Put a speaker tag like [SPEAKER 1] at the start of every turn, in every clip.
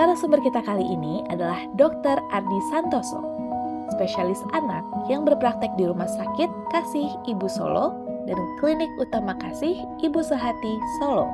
[SPEAKER 1] Narasumber kita kali ini adalah Dr. Ardi Santoso, spesialis anak yang berpraktek di Rumah Sakit Kasih Ibu Solo dan Klinik Utama Kasih Ibu Sehati Solo.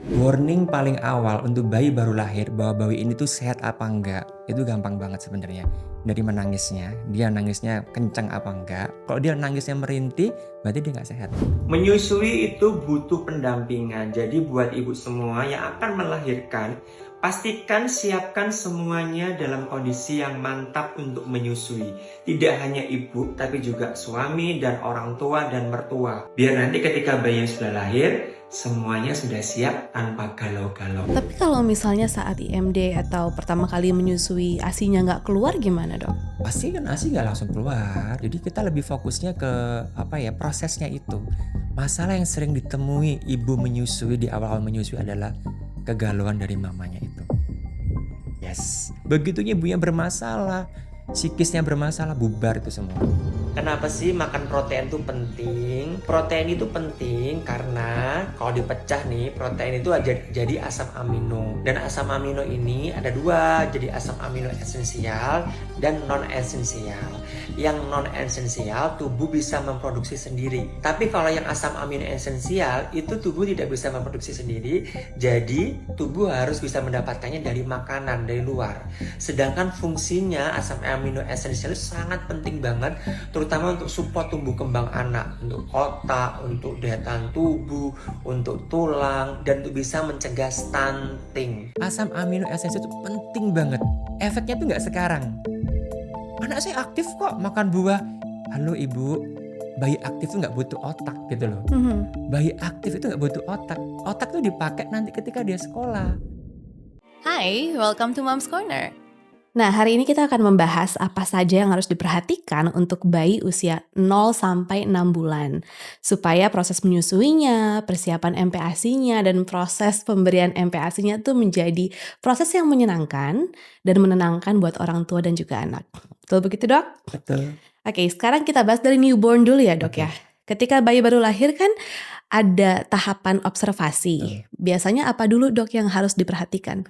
[SPEAKER 2] Warning paling awal untuk bayi baru lahir bahwa bayi ini tuh sehat apa enggak, itu gampang banget sebenarnya. Dari menangisnya, dia nangisnya kencang apa enggak. Kalau dia nangisnya merintih, berarti dia nggak sehat. Menyusui itu butuh pendampingan. Jadi buat ibu semua yang akan melahirkan, pastikan siapkan semuanya dalam kondisi yang mantap untuk menyusui. Tidak hanya ibu, tapi juga suami dan orang tua dan mertua. Biar nanti ketika bayi sudah lahir, semuanya sudah siap tanpa galau-galau.
[SPEAKER 3] Tapi kalau misalnya saat IMD atau pertama kali menyusui ASInya nggak keluar gimana dok?
[SPEAKER 2] Pasti kan ASI nggak langsung keluar. Jadi kita lebih fokusnya ke prosesnya itu. Masalah yang sering ditemui ibu menyusui di awal-awal menyusui adalah kegalauan dari mamanya itu. Yes. Begitunya ibunya bermasalah, psikisnya bermasalah, bubar itu semua. Kenapa sih makan protein itu penting? Protein itu penting karena kalau dipecah nih, protein itu jadi asam amino. Dan asam amino ini ada dua, jadi asam amino esensial dan non esensial. Yang non esensial tubuh bisa memproduksi sendiri. Tapi kalau yang asam amino esensial itu tubuh tidak bisa memproduksi sendiri. Jadi tubuh harus bisa mendapatkannya dari makanan, dari luar. Sedangkan fungsinya asam amino esensial itu sangat penting banget, terutama untuk support tumbuh kembang anak, untuk otak, untuk daya tahan tubuh, untuk tulang, dan untuk bisa mencegah stunting. Asam amino esensial itu penting banget. Efeknya tuh nggak sekarang. Anak saya aktif kok makan buah. Halo ibu, bayi aktif tuh nggak butuh otak gitu loh. Bayi aktif itu nggak butuh otak. Otak tuh dipakai nanti ketika dia sekolah.
[SPEAKER 3] Hai, welcome to Mom's Corner. Nah, hari ini kita akan membahas apa saja yang harus diperhatikan untuk bayi usia 0 sampai 6 bulan. Supaya proses menyusuinya, persiapan MPASI-nya, dan proses pemberian MPASI-nya tuh menjadi proses yang menyenangkan dan menenangkan buat orang tua dan juga anak. Betul begitu, Dok?
[SPEAKER 2] Betul.
[SPEAKER 3] Oke, sekarang kita bahas dari newborn dulu ya, Dok ya. Ketika bayi baru lahir kan ada tahapan observasi. Biasanya apa dulu, Dok, yang harus diperhatikan?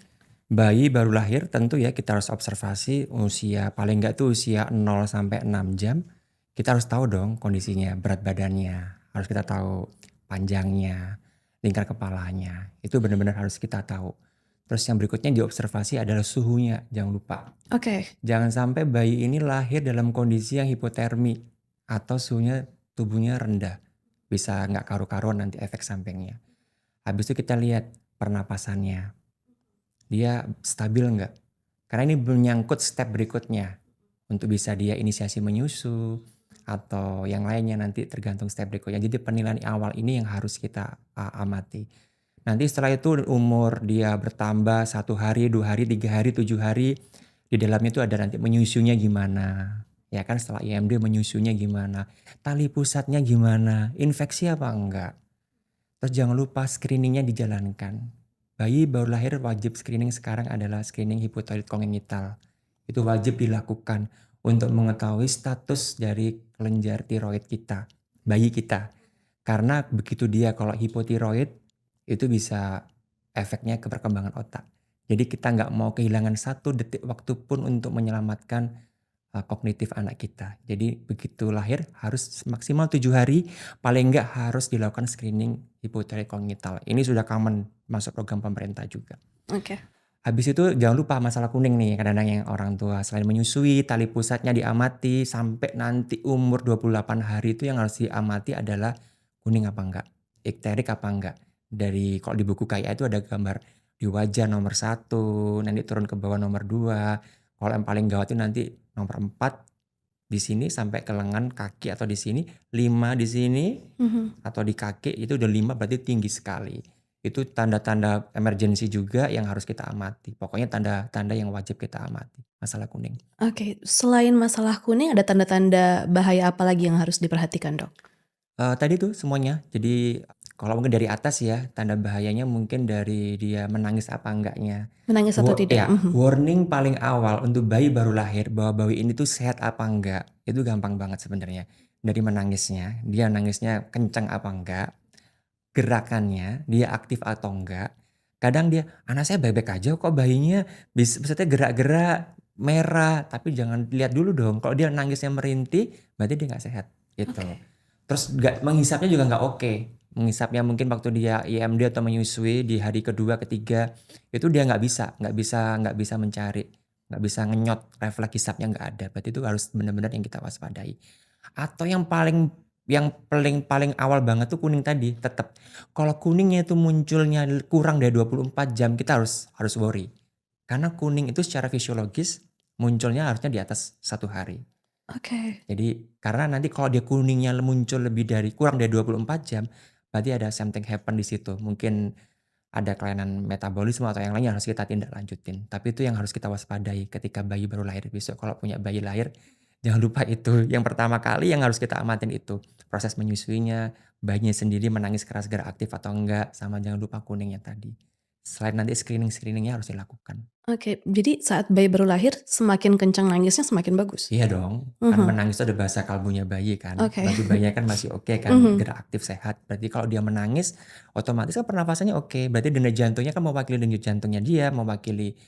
[SPEAKER 2] Bayi baru lahir tentu ya kita harus observasi usia paling nggak tuh usia 0 sampai 6 jam. Kita harus tahu dong kondisinya, berat badannya. Harus kita tahu panjangnya, lingkar kepalanya. Itu benar-benar harus kita tahu. Terus yang berikutnya diobservasi adalah suhunya, jangan lupa.
[SPEAKER 3] Oke.
[SPEAKER 2] Jangan sampai bayi ini lahir dalam kondisi yang hipotermi atau suhunya tubuhnya rendah. Bisa nggak karu-karuan nanti efek sampingnya. Habis itu kita lihat pernapasannya. Dia stabil nggak? Karena ini menyangkut step berikutnya. Untuk bisa dia inisiasi menyusu atau yang lainnya nanti tergantung step berikutnya. Jadi penilaian awal ini yang harus kita amati. Nanti setelah itu umur dia bertambah 1 hari, 2 hari, 3 hari, 7 hari. Di dalamnya itu ada nanti menyusunya gimana. Ya kan setelah IMD menyusunya gimana. Tali pusatnya gimana. Infeksi apa enggak. Terus jangan lupa screeningnya dijalankan. Bayi baru lahir wajib screening sekarang adalah screening hipotiroid kongenital. Itu wajib dilakukan untuk mengetahui status dari kelenjar tiroid kita, bayi kita. Karena begitu dia kalau hipotiroid itu bisa efeknya ke perkembangan otak. Jadi kita nggak mau kehilangan 1 detik waktu pun untuk menyelamatkan kognitif anak kita. Jadi begitu lahir harus maksimal 7 hari, paling enggak harus dilakukan screening hipotiroid kongenital. Ini sudah common masuk program pemerintah juga.
[SPEAKER 3] Oke.
[SPEAKER 2] Habis itu jangan lupa masalah kuning nih, kadang-kadang yang orang tua selain menyusui, tali pusatnya diamati sampai nanti umur 28 hari itu yang harus diamati adalah kuning apa enggak, ikterik apa enggak. Dari kalau di buku KIA itu ada gambar di wajah nomor 1, nanti turun ke bawah nomor 2. Kalau yang paling gawat itu nanti nomor 4 di sini sampai ke lengan kaki atau di sini, 5 di sini atau di kaki itu udah 5 berarti tinggi sekali. Itu tanda-tanda emergensi juga yang harus kita amati. Pokoknya tanda-tanda yang wajib kita amati. Masalah kuning.
[SPEAKER 3] Oke, selain masalah kuning ada tanda-tanda bahaya apa lagi yang harus diperhatikan, Dok?
[SPEAKER 2] Tadi tuh semuanya. Jadi kalau mungkin dari atas ya, tanda bahayanya mungkin dari dia menangis apa enggaknya.
[SPEAKER 3] Menangis atau tidak?
[SPEAKER 2] Warning paling awal untuk bayi baru lahir bahwa bayi ini tuh sehat apa enggak. Itu gampang banget sebenarnya. Dari menangisnya, dia nangisnya kencang apa enggak. Gerakannya, dia aktif atau enggak. Kadang dia, anak saya baik-baik aja kok bayinya maksudnya gerak-gerak merah, tapi jangan lihat dulu dong. Kalau dia nangisnya merintih, berarti dia nggak sehat gitu.
[SPEAKER 3] Oke.
[SPEAKER 2] Terus menghisapnya juga nggak oke. Menghisapnya mungkin waktu dia IMD atau menyusui di hari kedua, ketiga, itu dia nggak bisa mencari, nggak bisa ngenyot, refleks hisapnya nggak ada. Berarti itu harus benar-benar yang kita waspadai. Atau yang paling paling awal banget tuh kuning tadi, tetap kalau kuningnya itu munculnya kurang dari 24 jam, kita harus worry. Karena kuning itu secara fisiologis munculnya harusnya di atas 1 hari.
[SPEAKER 3] Oke.
[SPEAKER 2] Jadi karena nanti kalau dia kuningnya muncul kurang dari 24 jam, berarti ada something happen di situ. Mungkin ada kelainan metabolisme atau yang lain yang harus kita tindak lanjutin. Tapi itu yang harus kita waspadai ketika bayi baru lahir. Besok kalau punya bayi lahir, jangan lupa itu. Yang pertama kali yang harus kita amatin itu. Proses menyusuinya, bayinya sendiri menangis keras, gerak aktif atau enggak, sama jangan lupa kuningnya tadi. Selain nanti screeningnya harus dilakukan.
[SPEAKER 3] Oke, jadi saat bayi baru lahir semakin kencang nangisnya semakin bagus?
[SPEAKER 2] Iya dong, kan menangis itu ada bahasa kalbunya bayi kan.
[SPEAKER 3] Oke.
[SPEAKER 2] Berarti bayinya kan masih oke kan, gerak aktif sehat. Berarti kalau dia menangis, otomatis kan pernafasannya oke. Berarti denyut jantungnya kan mewakili denyut jantungnya dia, mewakili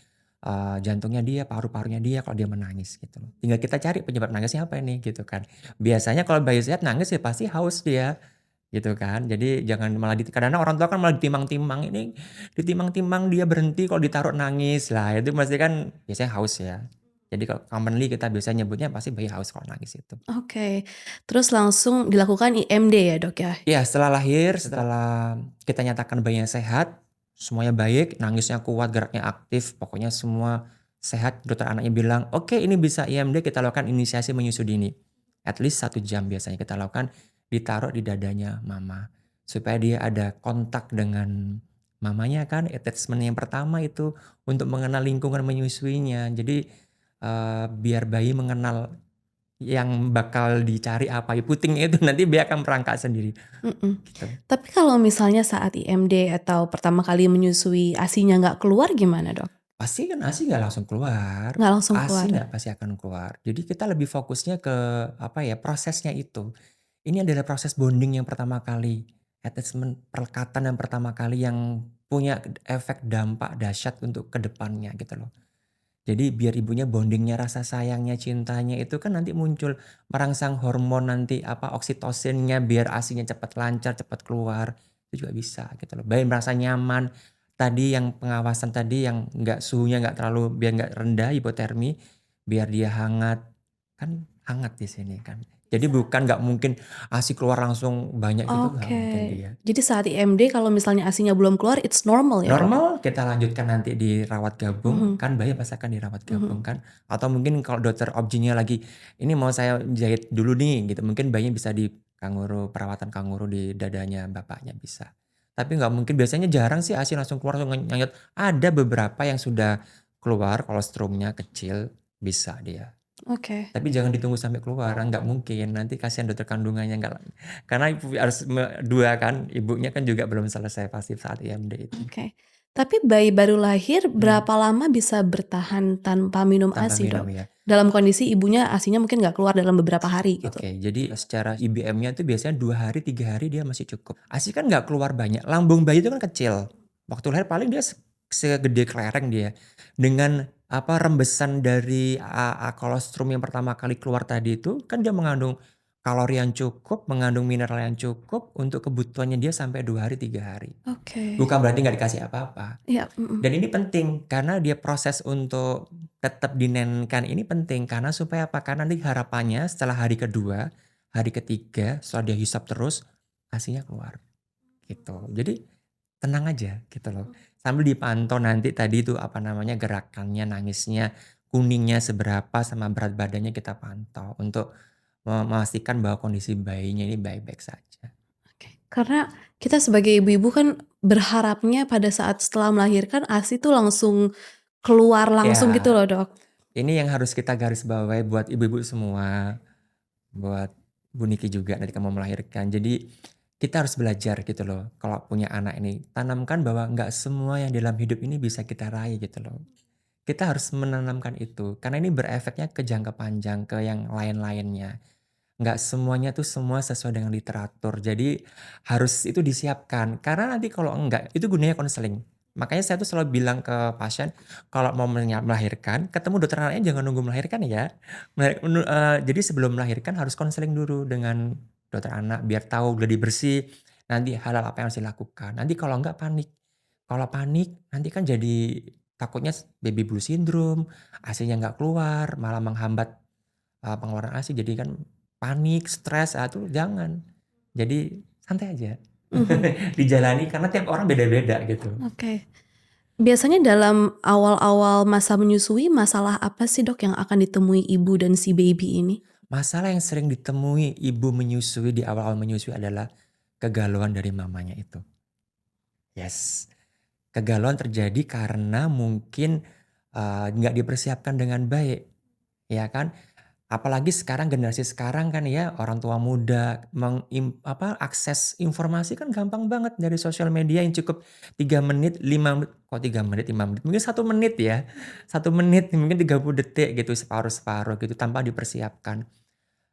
[SPEAKER 2] jantungnya dia, paru-parunya dia kalau dia menangis gitu loh. Tinggal kita cari penyebab nangisnya apa ini gitu kan. Biasanya kalau bayi sehat nangis ya pasti haus dia gitu kan. Jadi jangan malah kadang-kadang orang tua kan malah ditimang-timang, ini ditimang-timang dia berhenti kalau ditaruh nangis lah, itu pasti kan biasanya haus ya. Jadi kalau commonly kita biasa nyebutnya pasti bayi haus kalau nangis itu.
[SPEAKER 3] Oke. Terus langsung dilakukan IMD ya, Dok, ya?
[SPEAKER 2] Iya, setelah lahir, setelah kita nyatakan bayinya sehat, semuanya baik, nangisnya kuat, geraknya aktif, pokoknya semua sehat, dokter anaknya bilang, oke ini bisa IMD, kita lakukan inisiasi menyusui dini. At least 1 jam biasanya kita lakukan, ditaruh di dadanya mama. Supaya dia ada kontak dengan mamanya kan, attachment yang pertama itu untuk mengenal lingkungan menyusuinya. Jadi biar bayi mengenal yang bakal dicari apa, puting itu nanti dia akan merangkak sendiri. Gitu.
[SPEAKER 3] Tapi kalau misalnya saat IMD atau pertama kali menyusui ASI-nya nggak keluar gimana, Dok?
[SPEAKER 2] Pasti kan ASI nggak langsung keluar.
[SPEAKER 3] Nggak langsung
[SPEAKER 2] ASI
[SPEAKER 3] keluar?
[SPEAKER 2] nggak pasti akan keluar. Jadi kita lebih fokusnya ke prosesnya itu. Ini adalah proses bonding yang pertama kali, attachment perlekatan yang pertama kali yang punya efek dampak dahsyat untuk kedepannya gitu loh. Jadi biar ibunya bondingnya, rasa sayangnya, cintanya itu kan nanti muncul merangsang hormon nanti oksitosinnya biar ASInya cepat lancar, cepat keluar. Itu juga bisa gitu loh. Bayi merasa nyaman. Tadi yang pengawasan tadi yang suhunya nggak terlalu, biar nggak rendah hipotermi, biar dia hangat. Kan hangat di sini kan. Jadi bukan nggak mungkin ASI keluar langsung banyak gitu, nggak mungkin dia.
[SPEAKER 3] Jadi saat IMD kalau misalnya ASI-nya belum keluar, it's normal ya, Dok?
[SPEAKER 2] Normal, kita lanjutkan nanti dirawat gabung, kan bayi pasti akan dirawat gabung kan. Atau mungkin kalau dokter obgynnya lagi, ini mau saya jahit dulu nih gitu, mungkin bayinya bisa di perawatan kanguru di dadanya bapaknya bisa. Tapi nggak mungkin, biasanya jarang sih ASI langsung keluar langsung nyayat. Ada beberapa yang sudah keluar, kolostrumnya kecil, bisa dia.
[SPEAKER 3] Oke.
[SPEAKER 2] Tapi jangan ditunggu sampai keluar, nggak mungkin. Nanti kasihan dokter kandungannya karena ibu harus dua kan, ibunya kan juga belum selesai pasti saat IMD itu.
[SPEAKER 3] Oke. Tapi bayi baru lahir berapa lama bisa bertahan tanpa minum
[SPEAKER 2] Tanpa
[SPEAKER 3] ASI,
[SPEAKER 2] minum
[SPEAKER 3] Dok?
[SPEAKER 2] ya.
[SPEAKER 3] Dalam kondisi ibunya ASI-nya mungkin nggak keluar dalam beberapa hari gitu.
[SPEAKER 2] Oke, jadi secara IBM-nya itu biasanya 2 hari, 3 hari dia masih cukup. ASI kan nggak keluar banyak. Lambung bayi itu kan kecil. Waktu lahir paling dia segede kelereng dia. Dengan rembesan dari kolostrum yang pertama kali keluar tadi itu kan dia mengandung kalori yang cukup, mengandung mineral yang cukup untuk kebutuhannya dia sampai 2 hari, 3 hari.
[SPEAKER 3] Oke.
[SPEAKER 2] Bukan berarti nggak dikasih apa-apa.
[SPEAKER 3] Iya,
[SPEAKER 2] Dan ini penting karena dia proses untuk tetap dinenkan ini penting karena supaya apa? Karena nanti harapannya setelah hari kedua, hari ketiga, setelah dia hisap terus, ASI-nya keluar. Gitu. Jadi tenang aja gitu loh. Sambil dipantau nanti tadi itu gerakannya, nangisnya, kuningnya seberapa sama berat badannya kita pantau untuk memastikan bahwa kondisi bayinya ini baik-baik saja.
[SPEAKER 3] Oke. Karena kita sebagai ibu-ibu kan berharapnya pada saat setelah melahirkan ASI tuh langsung keluar langsung
[SPEAKER 2] Ya.
[SPEAKER 3] gitu loh, Dok.
[SPEAKER 2] Ini yang harus kita garis bawahi buat ibu-ibu semua, buat Bu Niki juga nanti kamu melahirkan. Jadi kita harus belajar gitu loh, kalau punya anak ini, tanamkan bahwa nggak semua yang dalam hidup ini bisa kita raih gitu loh. Kita harus menanamkan itu, karena ini berefeknya ke jangka panjang, ke yang lain-lainnya. Nggak semuanya tuh semua sesuai dengan literatur, jadi harus itu disiapkan. Karena nanti kalau enggak, itu gunanya konseling. Makanya saya tuh selalu bilang ke pasien, kalau mau melahirkan, ketemu dokter anaknya jangan nunggu melahirkan ya. Jadi sebelum melahirkan harus konseling dulu dengan dokter anak biar tahu gladi bersih, nanti hal-hal apa yang harus dilakukan. Nanti kalau enggak panik. Kalau panik nanti kan jadi takutnya baby blue syndrome, ASI-nya nggak keluar, malah menghambat pengeluaran ASI. Jadi kan panik, stres, itu jangan. Jadi santai aja.
[SPEAKER 3] Mhm.
[SPEAKER 2] Dijalani karena tiap orang beda-beda gitu.
[SPEAKER 3] Oke. Biasanya dalam awal-awal masa menyusui, masalah apa sih dok yang akan ditemui ibu dan si baby ini?
[SPEAKER 2] Masalah yang sering ditemui ibu menyusui di awal-awal menyusui adalah kegalauan dari mamanya itu. Yes, kegalauan terjadi karena mungkin nggak dipersiapkan dengan baik, ya kan? Apalagi sekarang generasi sekarang kan ya orang tua muda akses informasi kan gampang banget dari sosial media yang cukup 3 menit, 5 menit, kok 3 menit, 5 menit, mungkin 1 menit ya. 1 menit mungkin 30 detik gitu separuh-separuh gitu tanpa dipersiapkan.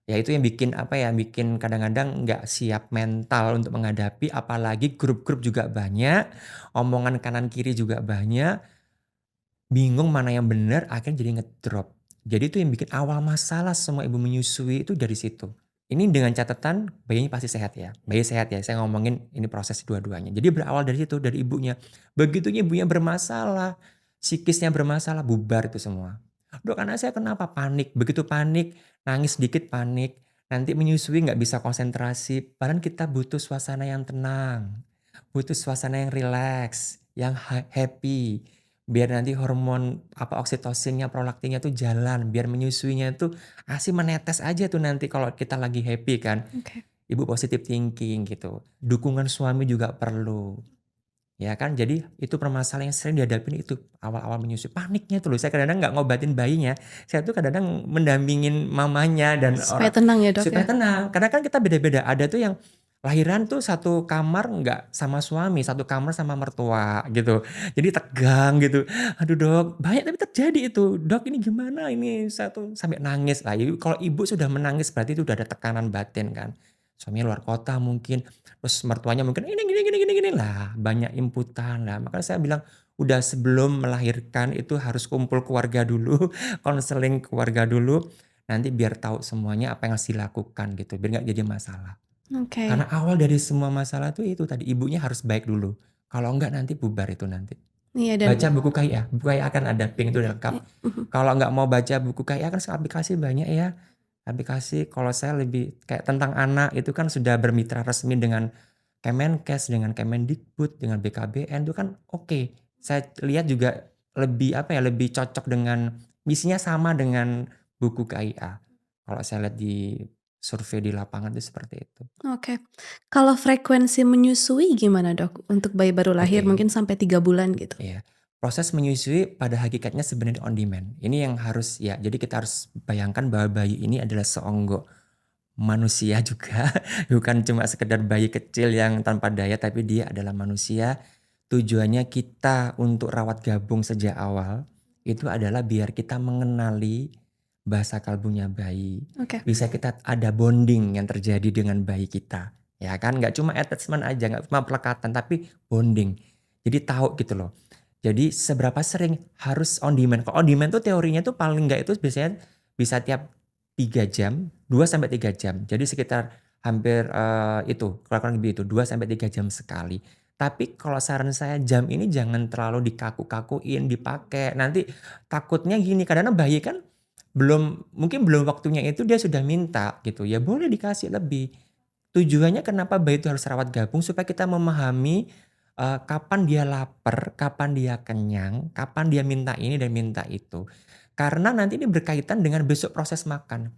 [SPEAKER 2] Ya itu yang bikin kadang-kadang nggak siap mental untuk menghadapi, apalagi grup-grup juga banyak, omongan kanan kiri juga banyak, bingung mana yang benar, akhirnya jadi ngedrop. Jadi itu yang bikin awal masalah semua ibu menyusui itu dari situ. Ini dengan catatan bayinya pasti sehat ya. Bayi sehat ya, saya ngomongin ini proses dua-duanya. Jadi berawal dari situ, dari ibunya. Begitu ibunya bermasalah, psikisnya bermasalah, bubar itu semua. Dok, anak saya kenapa? Panik. Begitu panik, nangis sedikit panik. Nanti menyusui nggak bisa konsentrasi. Padahal kita butuh suasana yang tenang. Butuh suasana yang rileks, yang happy. Biar nanti hormon oksitosinnya, prolaktinnya tuh jalan, biar menyusuinya tuh ASI menetes aja tuh nanti kalau kita lagi happy kan.
[SPEAKER 3] Oke.
[SPEAKER 2] Ibu positive thinking gitu. Dukungan suami juga perlu. Ya kan, jadi itu permasalahan yang sering dihadapin itu awal-awal menyusui. Paniknya tuh loh, saya kadang-kadang nggak ngobatin bayinya. Saya tuh kadang-kadang mendampingin mamanya dan
[SPEAKER 3] Supaya tenang ya dok
[SPEAKER 2] supaya
[SPEAKER 3] ya?
[SPEAKER 2] tenang. Karena kan kita beda-beda. Ada tuh yang lahiran tuh satu kamar nggak sama suami, satu kamar sama mertua gitu. Jadi tegang gitu. Aduh dok, banyak tapi terjadi itu. Dok ini gimana ini satu sampai nangis lah. Kalau ibu sudah menangis berarti itu udah ada tekanan batin kan. Suaminya luar kota mungkin, terus mertuanya mungkin ini gini lah, banyak inputan lah. Makanya saya bilang udah sebelum melahirkan itu harus kumpul keluarga dulu, konseling keluarga dulu, nanti biar tahu semuanya apa yang harus dilakukan gitu, biar nggak jadi masalah.
[SPEAKER 3] Oke.
[SPEAKER 2] Karena awal dari semua masalah tuh itu tadi, ibunya harus baik dulu. Kalau enggak nanti bubar itu nanti.
[SPEAKER 3] Iya dan
[SPEAKER 2] Baca buku KIA kan ada pink itu lengkap.
[SPEAKER 3] mhm.
[SPEAKER 2] Kalau nggak mau baca buku KIA kan aplikasi banyak ya. Aplikasi kalau saya lebih kayak tentang anak itu kan sudah bermitra resmi dengan Kemenkes, dengan Kemendikbud, dengan BKBN itu kan oke. Saya lihat juga lebih cocok dengan misinya sama dengan buku KIA. Kalau saya lihat di survei di lapangan itu seperti itu.
[SPEAKER 3] Oke. Kalau frekuensi menyusui gimana dok? Untuk bayi baru lahir
[SPEAKER 2] Oke.
[SPEAKER 3] mungkin sampai 3 bulan gitu?
[SPEAKER 2] Iya. Proses menyusui pada hakikatnya sebenarnya on demand. Ini yang harus jadi kita harus bayangkan bahwa bayi ini adalah seonggok manusia juga, bukan cuma sekedar bayi kecil yang tanpa daya, tapi dia adalah manusia. Tujuannya kita untuk rawat gabung sejak awal, itu adalah biar kita mengenali bahasa kalbunya bayi.
[SPEAKER 3] Oke.
[SPEAKER 2] Bisa kita ada bonding yang terjadi dengan bayi kita. Ya kan, nggak cuma attachment aja, nggak cuma pelekatan, tapi bonding. Jadi tahu gitu loh. Jadi seberapa sering harus on demand. Kalau on demand tuh teorinya tuh paling nggak itu biasanya bisa tiap 3 jam, 2 sampai 3 jam. Jadi sekitar hampir kurang lebih itu 2 sampai 3 jam sekali. Tapi kalau saran saya jam ini jangan terlalu dikaku-kakuin, dipakai. Nanti takutnya gini, kadang-kadang bayi kan mungkin belum waktunya itu dia sudah minta gitu. Ya boleh dikasih lebih. Tujuannya kenapa bayi itu harus rawat gabung supaya kita memahami kapan dia lapar, kapan dia kenyang, kapan dia minta ini dan minta itu. Karena nanti ini berkaitan dengan besok proses makan.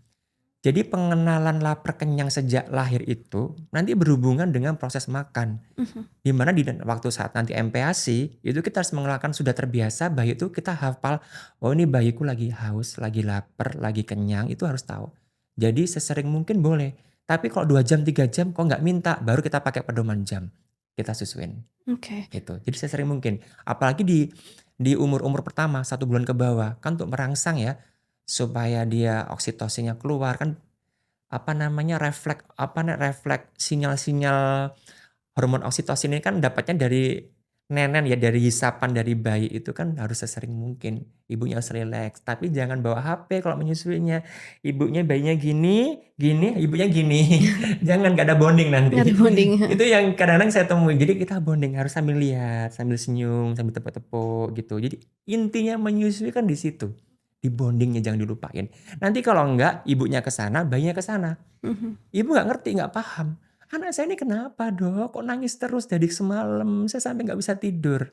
[SPEAKER 2] Jadi pengenalan lapar kenyang sejak lahir itu nanti berhubungan dengan proses makan.
[SPEAKER 3] Mhm.
[SPEAKER 2] Di mana di waktu saat nanti MPASI itu kita harus mengenalkan sudah terbiasa bayi itu kita hafal, oh ini bayiku lagi haus, lagi lapar, lagi kenyang, itu harus tahu. Jadi sesering mungkin boleh. Tapi kalau 2 jam 3 jam kok nggak minta, baru kita pakai pedoman jam. Kita susuin.
[SPEAKER 3] Oke.
[SPEAKER 2] Gitu. Jadi sesering mungkin. Apalagi di umur-umur pertama 1 bulan ke bawah kan untuk merangsang ya supaya dia oksitosinnya keluar kan refleks sinyal-sinyal hormon oksitosin ini kan dapatnya dari nenen ya, dari hisapan dari bayi itu kan harus sesering mungkin. Ibunya harus rileks, tapi jangan bawa HP kalau menyusuinya. Ibunya bayinya gini, gini, ibunya gini. Jangan, gak ada bonding nanti.
[SPEAKER 3] Nggak ada bonding.
[SPEAKER 2] Itu yang kadang-kadang saya temui. Jadi kita bonding harus sambil lihat, sambil senyum, sambil tepuk-tepuk gitu. Jadi intinya menyusui kan di situ. Di bondingnya jangan dilupain. Nanti kalau enggak, ibunya ke sana, bayinya ke sana. Ibu nggak ngerti, nggak paham. Anak saya ini kenapa dok? Kok nangis terus dari semalam? Saya sampai nggak bisa tidur.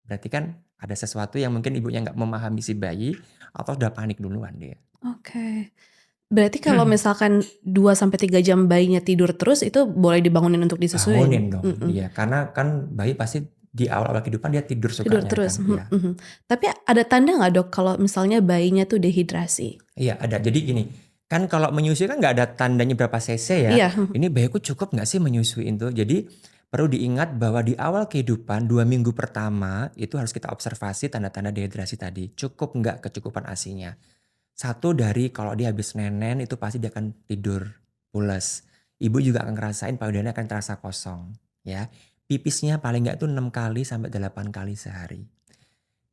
[SPEAKER 2] Berarti kan ada sesuatu yang mungkin ibunya nggak memahami si bayi atau udah panik duluan dia.
[SPEAKER 3] Oke. Berarti kalau misalkan 2-3 jam bayinya tidur terus itu boleh dibangunin untuk disusuin?
[SPEAKER 2] Bangunin dong dia, karena kan bayi pasti di awal-awal kehidupan dia tidur
[SPEAKER 3] Tidur
[SPEAKER 2] sukanya
[SPEAKER 3] terus.
[SPEAKER 2] kan. Iya.
[SPEAKER 3] Tapi ada tanda nggak dok kalau misalnya bayinya tuh dehidrasi?
[SPEAKER 2] Iya ada. Jadi gini, kan kalau menyusui kan nggak ada tandanya berapa cc ya.
[SPEAKER 3] Iya.
[SPEAKER 2] Ini bayiku cukup nggak sih menyusuin tuh? Jadi perlu diingat bahwa di awal kehidupan 2 minggu pertama itu harus kita observasi tanda-tanda dehidrasi tadi. Cukup nggak kecukupan ASI-nya. Satu dari kalau dia habis nenen itu pasti dia akan tidur pules. Ibu juga akan ngerasain payudaranya akan terasa kosong. Ya, pipisnya paling nggak itu 6 kali sampai 8 kali sehari.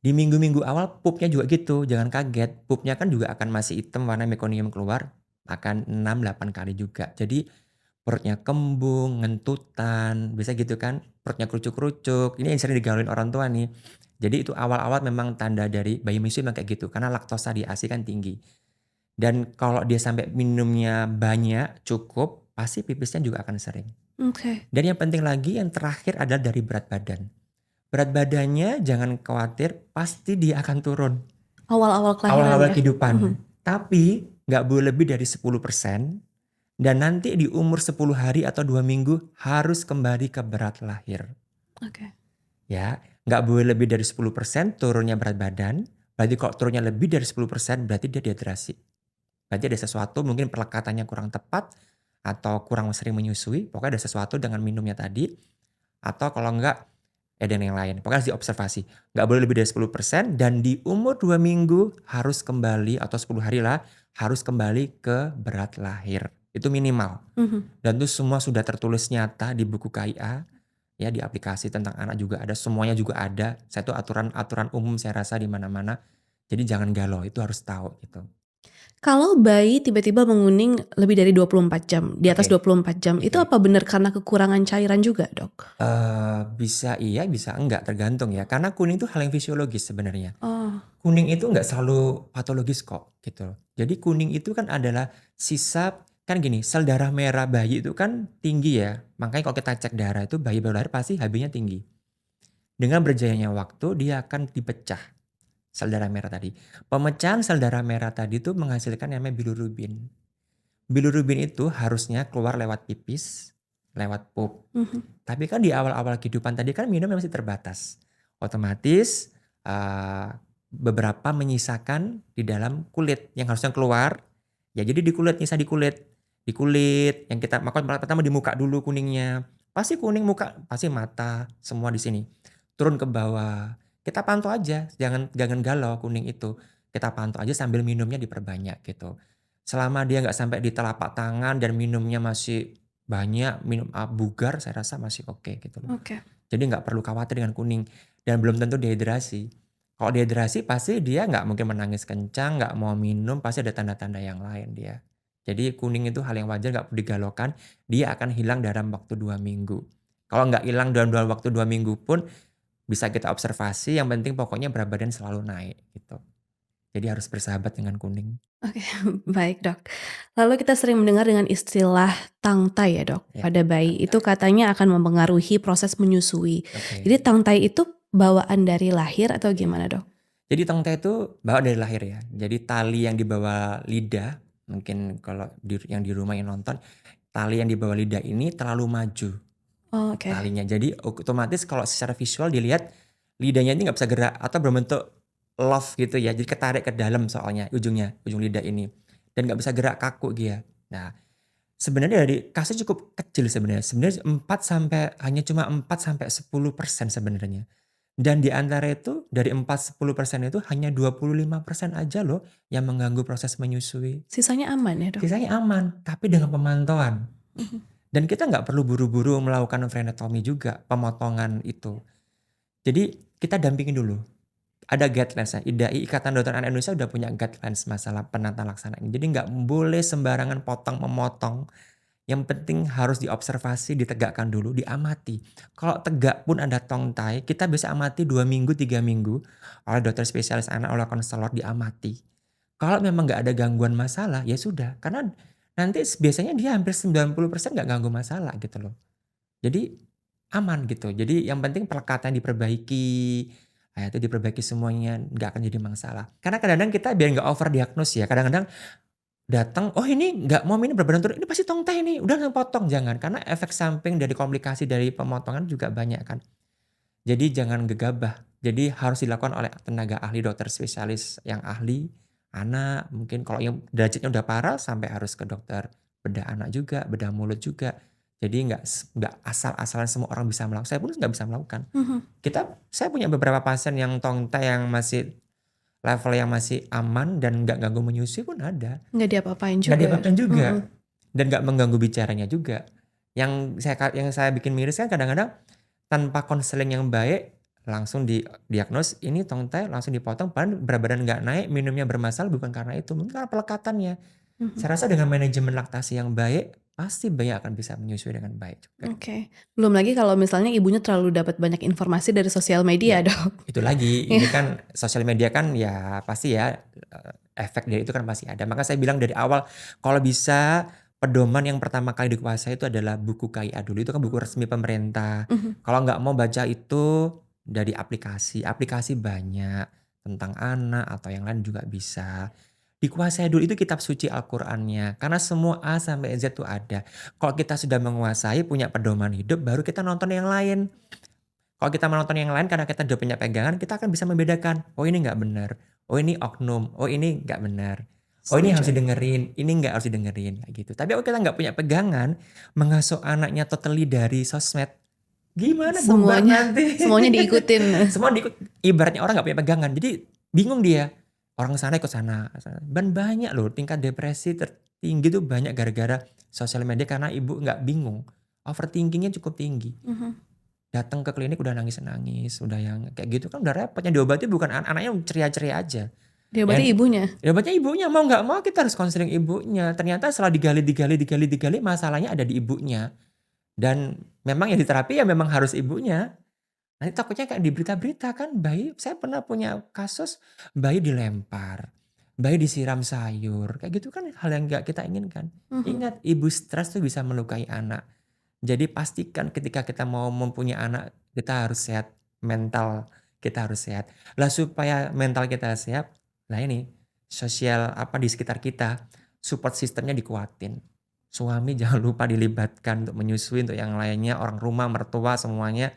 [SPEAKER 2] Di minggu-minggu awal pupnya juga gitu, jangan kaget. Pupnya kan juga akan masih hitam warna mekonium keluar, akan 6-8 kali juga. Jadi perutnya kembung, ngentutan, bisa gitu kan. Perutnya kerucuk-kerucuk, ini yang sering digaulin orang tua nih. Jadi itu awal-awal memang tanda dari bayi menyusui memang kayak gitu, karena laktosa di ASI kan tinggi. Dan kalau dia sampai minumnya banyak, cukup, pasti pipisnya juga akan sering.
[SPEAKER 3] Oke.
[SPEAKER 2] Dan yang penting lagi yang terakhir adalah dari berat badan. Berat badannya jangan khawatir, pasti dia akan turun.
[SPEAKER 3] Awal-awal kelahiran
[SPEAKER 2] Awal-awal
[SPEAKER 3] ya?
[SPEAKER 2] kehidupan. Tapi nggak boleh lebih dari 10%. Dan nanti di umur 10 hari atau 2 minggu harus kembali ke berat lahir.
[SPEAKER 3] Oke.
[SPEAKER 2] Ya, nggak boleh lebih dari 10% turunnya berat badan. Berarti kalau turunnya lebih dari 10% berarti dia dehidrasi. Berarti ada sesuatu mungkin pelekatannya kurang tepat atau kurang sering menyusui. Pokoknya ada sesuatu dengan minumnya tadi. Atau kalau enggak ada yang lain. Pokoknya harus diobservasi. Nggak boleh lebih dari 10% dan di umur 2 minggu harus kembali atau 10 hari lah harus kembali ke berat lahir. Itu minimal. Dan itu semua sudah tertulis nyata di buku KIA. Ya, di aplikasi tentang anak juga ada, semuanya juga ada. Saya tuh aturan umum saya rasa di mana-mana. Jadi jangan galau, itu harus tahu gitu.
[SPEAKER 3] Kalau bayi tiba-tiba menguning lebih dari 24 jam, di atas 24 jam, itu apa benar karena kekurangan cairan juga, Dok?
[SPEAKER 2] Bisa iya, bisa enggak, tergantung ya. Karena kuning itu hal yang fisiologis sebenarnya.
[SPEAKER 3] Oh.
[SPEAKER 2] Kuning itu enggak selalu patologis kok gitu. Jadi kuning itu kan adalah sisa, kan gini, sel darah merah bayi itu kan tinggi ya. Makanya kalau kita cek darah itu bayi baru lahir pasti HB-nya tinggi. Dengan berjalannya waktu dia akan dipecah sel darah merah tadi. Pemecahan sel darah merah tadi itu menghasilkan yang namanya bilirubin. Bilirubin itu harusnya keluar lewat pipis, lewat pup. Tapi kan di awal-awal kehidupan tadi kan minumnya masih terbatas. Otomatis beberapa menyisakan di dalam kulit yang harusnya keluar. Ya jadi di kulit, nyisa di kulit. Di kulit yang kita makan pertama di muka dulu kuningnya. Pasti kuning muka, pasti mata, semua di sini. Turun ke bawah. Kita pantau aja, jangan galau kuning itu. Kita pantau aja sambil minumnya diperbanyak gitu. Selama dia nggak sampai di telapak tangan dan minumnya masih banyak, minum bugar, saya rasa masih oke gitu loh.
[SPEAKER 3] Oke.
[SPEAKER 2] Jadi nggak perlu khawatir dengan kuning dan belum tentu dehidrasi. Kalau dehidrasi pasti dia nggak mungkin menangis kencang, nggak mau minum, pasti ada tanda-tanda yang lain dia. Jadi kuning itu hal yang wajar, nggak perlu digalaukan. Dia akan hilang dalam waktu 2 minggu. Kalau nggak hilang dalam waktu 2 minggu pun bisa kita observasi. Yang penting pokoknya berat badan selalu naik gitu. Jadi harus bersahabat dengan kuning.
[SPEAKER 3] Oke, baik Dok. Lalu kita sering mendengar dengan istilah tangtai ya Dok,
[SPEAKER 2] Ya,
[SPEAKER 3] pada bayi. Itu katanya akan mempengaruhi proses menyusui.
[SPEAKER 2] Oke.
[SPEAKER 3] Jadi tangtai itu bawaan dari lahir atau gimana Dok?
[SPEAKER 2] Jadi tangtai itu bawaan dari lahir ya. Jadi tali yang di bawah lidah, mungkin kalau yang di rumah yang nonton, tali yang di bawah lidah ini terlalu maju.
[SPEAKER 3] Oh, oke.
[SPEAKER 2] Talinya. Jadi otomatis kalau secara visual dilihat lidahnya ini nggak bisa gerak atau berbentuk love gitu ya. Jadi ketarik ke dalam soalnya ujung lidah ini dan nggak bisa gerak, kaku dia. Nah, sebenarnya dari kasus cukup kecil sebenarnya. Sebenarnya hanya cuma 4-10% sebenarnya. Dan di antara itu dari 4-10% itu hanya 25% aja loh yang mengganggu proses menyusui.
[SPEAKER 3] Sisanya aman ya Dok?
[SPEAKER 2] Sisanya aman, tapi dengan pemantauan. Dan kita nggak perlu buru-buru melakukan frenectomy juga, pemotongan itu. Jadi kita dampingin dulu. Ada guidelines-nya. IDAI, Ikatan Dokter Anak Indonesia udah punya guidelines masalah penata laksanaan ini. Jadi nggak boleh sembarangan potong memotong. Yang penting harus diobservasi, ditegakkan dulu, diamati. Kalau tegak pun ada tongtai, kita bisa amati 2 minggu, 3 minggu oleh dokter spesialis anak, oleh konselor diamati. Kalau memang nggak ada gangguan masalah, ya sudah. Karena nanti biasanya dia hampir 90% nggak ganggu masalah gitu loh. Jadi aman gitu. Jadi yang penting pelekatan diperbaiki, itu diperbaiki semuanya, nggak akan jadi masalah. Karena kadang-kadang kita biar nggak overdiagnose ya, kadang-kadang datang, oh ini nggak mau minum berat badan turun, ini pasti tongtai nih, udah langsung potong. Jangan, karena efek samping dari komplikasi dari pemotongan juga banyak kan. Jadi jangan gegabah. Jadi harus dilakukan oleh tenaga ahli, dokter spesialis yang ahli, anak, mungkin kalau yang derajatnya udah parah sampai harus ke dokter bedah anak juga, bedah mulut juga. Jadi nggak asal-asalan semua orang bisa melakukan. Saya pun nggak bisa melakukan. Saya punya beberapa pasien yang tongtai yang masih level yang masih aman dan nggak ganggu menyusui pun ada.
[SPEAKER 3] Nggak diapa-apain
[SPEAKER 2] Nggak
[SPEAKER 3] juga.
[SPEAKER 2] diapa-apain juga.
[SPEAKER 3] Mm-mm.
[SPEAKER 2] Dan nggak mengganggu bicaranya juga. Yang saya bikin miris kan kadang-kadang tanpa konseling yang baik langsung didiagnos ini tongtai, langsung dipotong, padahal berat badan nggak naik, minumnya bermasalah bukan karena itu, mungkin karena pelekatannya. Saya rasa dengan manajemen laktasi yang baik pasti bayi akan bisa menyusui dengan baik juga.
[SPEAKER 3] Oke. Belum lagi kalau misalnya ibunya terlalu dapat banyak informasi dari sosial media,
[SPEAKER 2] Ya,
[SPEAKER 3] Dok.
[SPEAKER 2] itu lagi, ini kan sosial media kan ya pasti ya efek dari itu kan pasti ada. Maka saya bilang dari awal kalau bisa pedoman yang pertama kali dikuasai itu adalah buku KIA dulu. Itu kan buku resmi pemerintah. Kalau nggak mau baca itu dari aplikasi banyak tentang anak atau yang lain juga bisa. Dikuasai dulu itu kitab suci Al-Qur'annya. Karena semua A sampai Z itu ada. Kalau kita sudah menguasai, punya pedoman hidup, baru kita nonton yang lain. Kalau kita menonton yang lain karena kita udah punya pegangan, kita akan bisa membedakan. Oh ini nggak benar. Oh ini oknum. Oh ini nggak benar. Oh ini harus didengerin. Ini nggak harus didengerin. Kayak gitu. Tapi kalau kita nggak punya pegangan, mengasuh anaknya totally dari sosmed, gimana bubar nanti?
[SPEAKER 3] Semuanya diikutin.
[SPEAKER 2] Semua diikut. Ibaratnya orang nggak punya pegangan. Jadi bingung dia. Orang sana ikut sana. Dan banyak loh tingkat depresi tertinggi tuh banyak gara-gara sosial media karena ibu nggak bingung. Overthinkingnya cukup tinggi. Datang ke klinik udah nangis-nangis, udah yang kayak gitu kan udah repot. Yang diobati bukan anaknya ceria-ceria aja.
[SPEAKER 3] Diobati ibunya.
[SPEAKER 2] Diobatnya ibunya, mau nggak mau kita harus konseling ibunya. Ternyata setelah digali masalahnya ada di ibunya. Dan memang yang diterapi ya memang harus ibunya. Nanti takutnya kayak di berita-berita kan bayi, saya pernah punya kasus bayi dilempar, bayi disiram sayur, kayak gitu kan hal yang nggak kita inginkan. Ingat, ibu stres tuh bisa melukai anak. Jadi pastikan ketika kita mau mempunyai anak, kita harus sehat, mental kita harus sehat. Lah supaya mental kita sehat, lah ini sosial apa di sekitar kita, support sistemnya dikuatin. Suami jangan lupa dilibatkan untuk menyusui, untuk yang lainnya, orang rumah, mertua semuanya.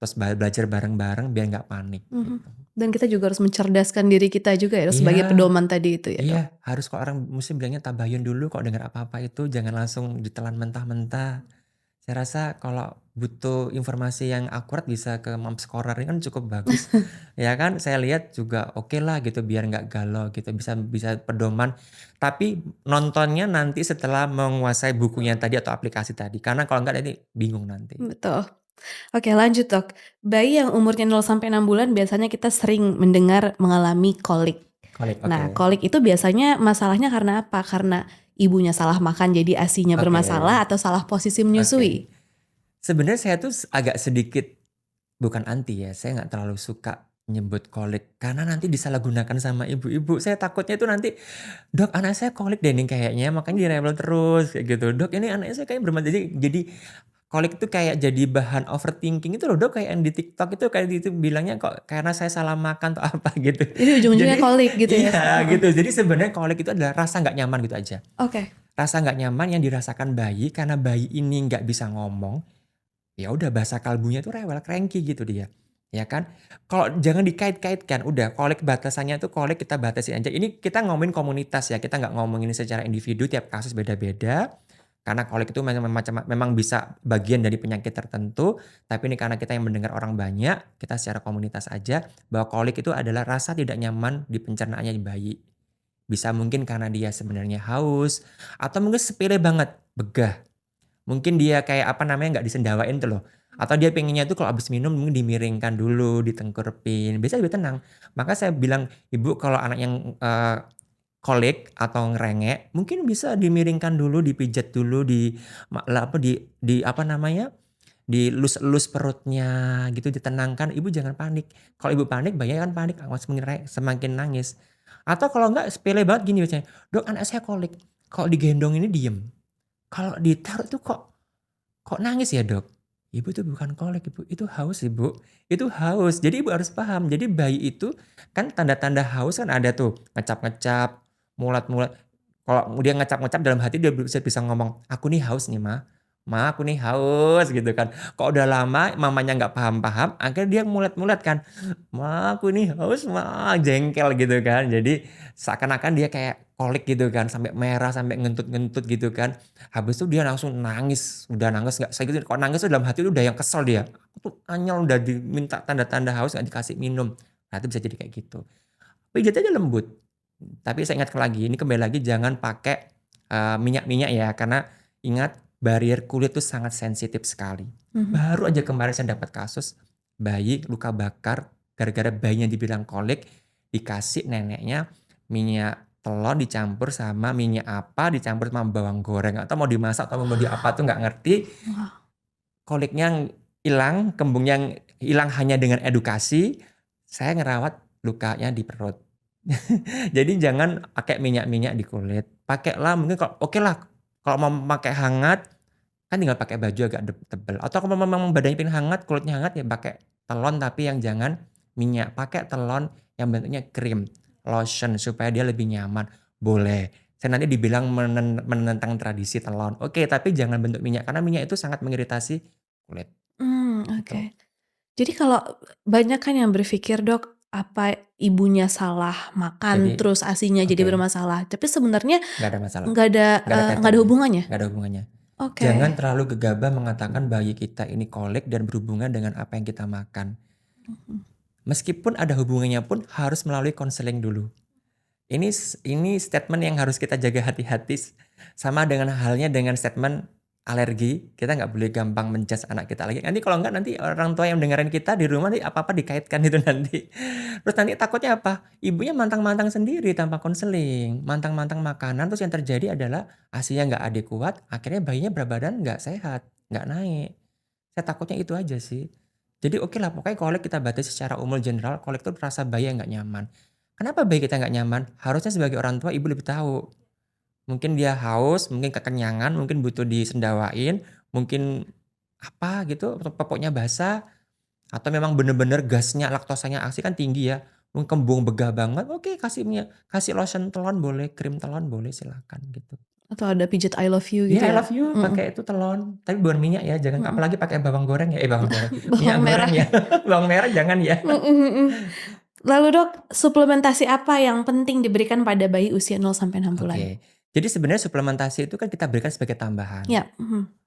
[SPEAKER 2] Terus belajar bareng-bareng biar nggak panik. Gitu.
[SPEAKER 3] Dan kita juga harus mencerdaskan diri kita juga ya sebagai pedoman tadi itu ya.
[SPEAKER 2] Iya, harus kalau orang muslim bilangnya tabayun dulu, kalau dengar apa-apa itu jangan langsung ditelan mentah-mentah. Saya rasa kalau butuh informasi yang akurat bisa ke Moms Corner, ini kan cukup bagus. Ya kan, saya lihat juga oke lah gitu biar nggak galau gitu, bisa pedoman. Tapi nontonnya nanti setelah menguasai bukunya tadi atau aplikasi tadi. Karena kalau nggak nanti bingung nanti.
[SPEAKER 3] Betul. Oke, lanjut Dok. Bayi yang umurnya 0 sampai 6 bulan biasanya kita sering mendengar mengalami kolik. Nah, kolik itu biasanya masalahnya karena apa? Karena ibunya salah makan jadi ASI-nya bermasalah atau salah posisi menyusui.
[SPEAKER 2] Sebenarnya saya tuh agak sedikit bukan anti ya, saya nggak terlalu suka nyebut kolik karena nanti disalahgunakan sama ibu-ibu. Saya takutnya itu nanti, dok anak saya kolik deh nih kayaknya, makanya direwel terus kayak gitu. Dok ini anaknya saya kayak bermasalah, jadi kolik itu kayak jadi bahan overthinking itu loh dok, kayak yang di TikTok itu kayak itu bilangnya kok karena saya salah makan atau apa gitu.
[SPEAKER 3] Jadi ujung-ujungnya kolik gitu ya?
[SPEAKER 2] Iya gitu, jadi sebenarnya kolik itu adalah rasa nggak nyaman gitu aja.
[SPEAKER 3] Oke.
[SPEAKER 2] Rasa nggak nyaman yang dirasakan bayi karena bayi ini nggak bisa ngomong, ya udah bahasa kalbunya tuh rewel, cranky gitu dia. Ya kan? Kalau jangan dikait-kaitkan, udah kolik batasannya tuh kolik kita batasi aja. Ini kita ngomongin komunitas ya, kita nggak ngomongin secara individu, tiap kasus beda-beda. Karena kolik itu memang bisa bagian dari penyakit tertentu, tapi ini karena kita yang mendengar orang banyak, kita secara komunitas aja bahwa kolik itu adalah rasa tidak nyaman di pencernaannya di bayi. Bisa mungkin karena dia sebenarnya haus, atau mungkin sepele banget, begah. Mungkin dia kayak apa namanya nggak disendawain tuh loh. Atau dia pengennya tuh kalau habis minum mungkin dimiringkan dulu, ditengkurepin, biasanya lebih tenang. Maka saya bilang, ibu kalau anak yang kolik atau ngerengek, mungkin bisa dimiringkan dulu, dipijat dulu, di apa namanya, dilus-elus perutnya gitu, ditenangkan, ibu jangan panik. Kalau ibu panik, bayinya kan panik, semakin nangis. Atau kalau enggak sepele banget gini biasanya, dok anak saya kolik, kalau digendong ini diem, kalau ditaruh tuh kok nangis ya dok? Ibu itu bukan kolik ibu, itu haus ibu, itu haus. Jadi ibu harus paham, jadi bayi itu kan tanda-tanda haus kan ada tuh, ngecap-ngecap, mulat-mulat. Kalau dia ngecap-ngecap dalam hati dia bisa ngomong, aku nih haus nih ma aku nih haus gitu kan. Kok udah lama mamanya nggak paham-paham, akhirnya dia mulat-mulat kan, ma aku nih haus ma, jengkel gitu kan. Jadi seakan-akan dia kayak kolik gitu kan, sampai merah, sampai ngentut-ngentut gitu kan. Habis itu dia langsung nangis, udah nangis nggak saya gitu, kalau nangis tuh dalam hati udah yang kesel dia. Aku tuh anyel udah diminta tanda-tanda haus nggak dikasih minum. Nah itu bisa jadi kayak gitu. Pijat aja lembut. Tapi saya ingatkan lagi, ini kembali lagi jangan pakai minyak-minyak ya, karena ingat barrier kulit tuh sangat sensitif sekali. Baru aja kemarin saya dapat kasus bayi luka bakar gara-gara bayinya dibilang kolik, dikasih neneknya minyak telon dicampur sama minyak apa, dicampur sama bawang goreng atau mau dimasak atau mau di apa tuh nggak ngerti.
[SPEAKER 3] Wah.
[SPEAKER 2] Koliknya hilang, kembungnya hilang hanya dengan edukasi. Saya ngerawat lukanya di perut. Jadi jangan pakai minyak-minyak di kulit. Pakailah mungkin kalau oke lah kalau mau pakai hangat kan tinggal pakai baju agak tebal. Atau kalau memang badannya pengen hangat, kulitnya hangat ya pakai telon tapi yang jangan minyak. Pakai telon yang bentuknya krim, lotion supaya dia lebih nyaman. Boleh. Saya nanti dibilang menentang tradisi telon. Oke, tapi jangan bentuk minyak karena minyak itu sangat mengiritasi kulit. Gitu.
[SPEAKER 3] Oke. Jadi kalau banyak kan yang berpikir, "Dok, apa ibunya salah makan
[SPEAKER 2] Jadi
[SPEAKER 3] terus ASI-nya jadi
[SPEAKER 2] oke,
[SPEAKER 3] bermasalah?" Tapi sebenarnya
[SPEAKER 2] nggak ada masalah.
[SPEAKER 3] nggak ada,
[SPEAKER 2] Nggak ada
[SPEAKER 3] nggak ada
[SPEAKER 2] kaitannya.
[SPEAKER 3] hubungannya?
[SPEAKER 2] Nggak ada hubungannya.
[SPEAKER 3] Oke.
[SPEAKER 2] Jangan terlalu gegabah mengatakan bayi kita ini kolik dan berhubungan dengan apa yang kita makan.
[SPEAKER 3] Mhm.
[SPEAKER 2] Meskipun ada hubungannya pun harus melalui konseling dulu. Ini statement yang harus kita jaga hati-hati. Sama dengan halnya dengan statement alergi, kita nggak boleh gampang menjudge anak kita lagi. Nanti kalau nggak nanti orang tua yang dengerin kita di rumah nanti apa-apa dikaitkan itu nanti. Terus nanti takutnya apa? Ibunya mantang-mantang sendiri tanpa konseling, mantang-mantang makanan. Terus yang terjadi adalah ASI-nya nggak adekuat, akhirnya bayinya berat badan nggak sehat, nggak naik. Saya takutnya itu aja sih. Jadi oke lah, pokoknya kolik kita batasi secara umum general, kolik itu terasa bayi yang nggak nyaman. Kenapa bayi kita nggak nyaman? Harusnya sebagai orang tua ibu lebih tahu. Mungkin dia haus, mungkin kekenyangan, mungkin butuh disendawain, mungkin apa gitu, atau popoknya basah, atau memang bener-bener gasnya, laktosanya ASI kan tinggi ya, mungkin kembung begah banget, oke kasih lotion telon boleh, krim telon boleh, silakan gitu.
[SPEAKER 3] Atau ada pijat I love you gitu
[SPEAKER 2] Iya I
[SPEAKER 3] ya?
[SPEAKER 2] love you,
[SPEAKER 3] Mhm.
[SPEAKER 2] pakai itu telon, tapi bukan minyak ya, jangan
[SPEAKER 3] Mhm.
[SPEAKER 2] apalagi pakai bawang goreng ya, bawang goreng, minyak
[SPEAKER 3] Bawang merah.
[SPEAKER 2] goreng ya, bawang merah jangan ya.
[SPEAKER 3] Mhm mhm. Lalu Dok, suplementasi apa yang penting diberikan pada bayi usia 0 sampai 6 bulan?
[SPEAKER 2] Oke, jadi sebenarnya suplementasi itu kan kita berikan sebagai tambahan.
[SPEAKER 3] Ya,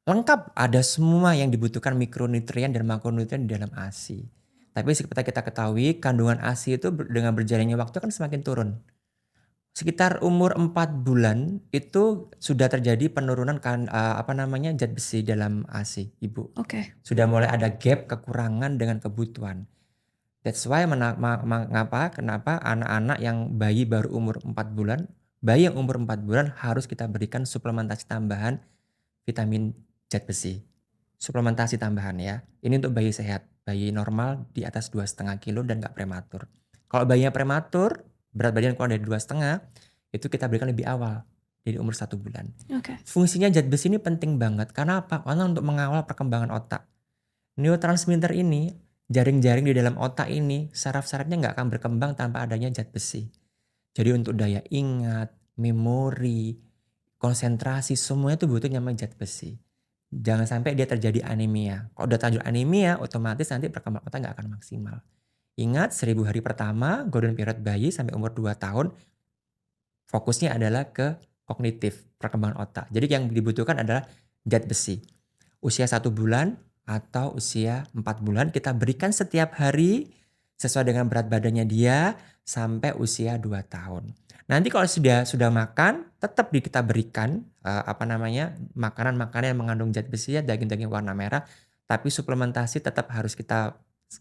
[SPEAKER 2] Lengkap, ada semua yang dibutuhkan mikronutrien dan makronutrien di dalam ASI. Tapi seperti kita ketahui, kandungan ASI itu dengan berjalannya waktu kan semakin turun. Sekitar umur 4 bulan itu sudah terjadi penurunan zat besi dalam ASI ibu.
[SPEAKER 3] Oke.
[SPEAKER 2] Sudah mulai ada gap kekurangan dengan kebutuhan. That's why kenapa anak-anak yang bayi baru umur 4 bulan, bayi yang umur 4 bulan harus kita berikan suplementasi tambahan vitamin zat besi. Suplementasi tambahan ya. Ini untuk bayi sehat, bayi normal di atas 2,5 kilo dan nggak prematur. Kalau bayinya prematur, berat badan kurang dari 2,5, itu kita berikan lebih awal, dari umur 1 bulan.
[SPEAKER 3] Oke.
[SPEAKER 2] Fungsinya zat besi ini penting banget. Karena apa? Karena untuk mengawal perkembangan otak. Neurotransmitter ini, jaring-jaring di dalam otak ini, saraf-sarafnya nggak akan berkembang tanpa adanya zat besi. Jadi untuk daya ingat, memori, konsentrasi, semuanya itu butuh namanya zat besi. Jangan sampai dia terjadi anemia. Kalau udah terlanjur anemia, otomatis nanti perkembangan otak nggak akan maksimal. Ingat 1000 hari pertama, golden period bayi sampai umur 2 tahun, fokusnya adalah ke kognitif, perkembangan otak. Jadi yang dibutuhkan adalah zat besi. Usia 1 bulan atau usia 4 bulan kita berikan setiap hari sesuai dengan berat badannya dia sampai usia 2 tahun. Nanti kalau sudah makan, tetap kita berikan makanan-makanan yang mengandung zat besi ya, daging-daging warna merah. Tapi suplementasi tetap harus kita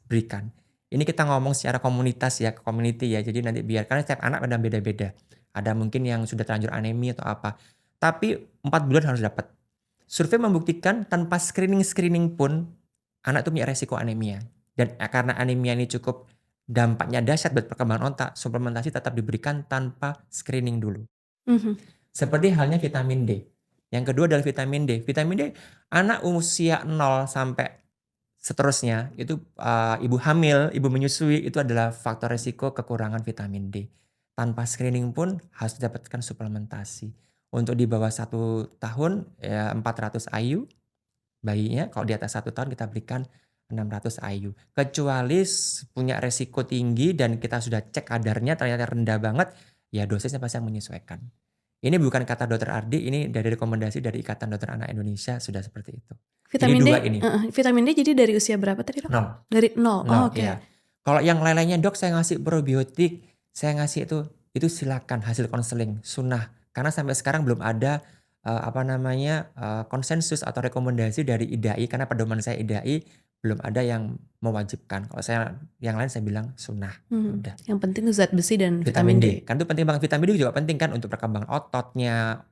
[SPEAKER 2] berikan. Ini kita ngomong secara komunitas ya, community ya. Jadi nanti karena setiap anak ada beda-beda. Ada mungkin yang sudah terlanjur anemia atau apa. Tapi 4 bulan harus dapat. Survei membuktikan tanpa screening pun anak itu punya resiko anemia. Dan karena anemia ini cukup dampaknya dahsyat buat perkembangan otak, suplementasi tetap diberikan tanpa screening dulu.
[SPEAKER 3] Mhm.
[SPEAKER 2] Seperti halnya vitamin D. Yang kedua adalah vitamin D. Vitamin D anak usia 0 sampai seterusnya itu ibu hamil, ibu menyusui itu adalah faktor resiko kekurangan vitamin D. Tanpa screening pun harus didapatkan suplementasi. Untuk di bawah 1 tahun ya 400 IU bayinya, kalau di atas 1 tahun kita berikan 600 IU. Kecuali punya resiko tinggi dan kita sudah cek kadarnya ternyata rendah banget, ya dosisnya pasti yang menyesuaikan. Ini bukan kata Dr. Ardi, ini dari rekomendasi dari Ikatan Dokter Anak Indonesia sudah seperti itu.
[SPEAKER 3] Vitamin
[SPEAKER 2] Jadi
[SPEAKER 3] D,
[SPEAKER 2] dua ini.
[SPEAKER 3] vitamin D jadi dari usia berapa tadi, Dok?
[SPEAKER 2] 0.
[SPEAKER 3] Dari 0. Oh, oke.
[SPEAKER 2] Iya. Kalau yang lain-lainnya, Dok saya ngasih probiotik, saya ngasih itu silakan hasil konseling, sunnah. Karena sampai sekarang belum ada konsensus atau rekomendasi dari IDAI, karena pedoman saya IDAI belum ada yang mewajibkan. Kalau saya yang lain saya bilang sunnah. Udah.
[SPEAKER 3] Yang penting itu zat besi dan vitamin D.
[SPEAKER 2] Kan itu penting banget. Vitamin D juga penting kan untuk perkembangan ototnya,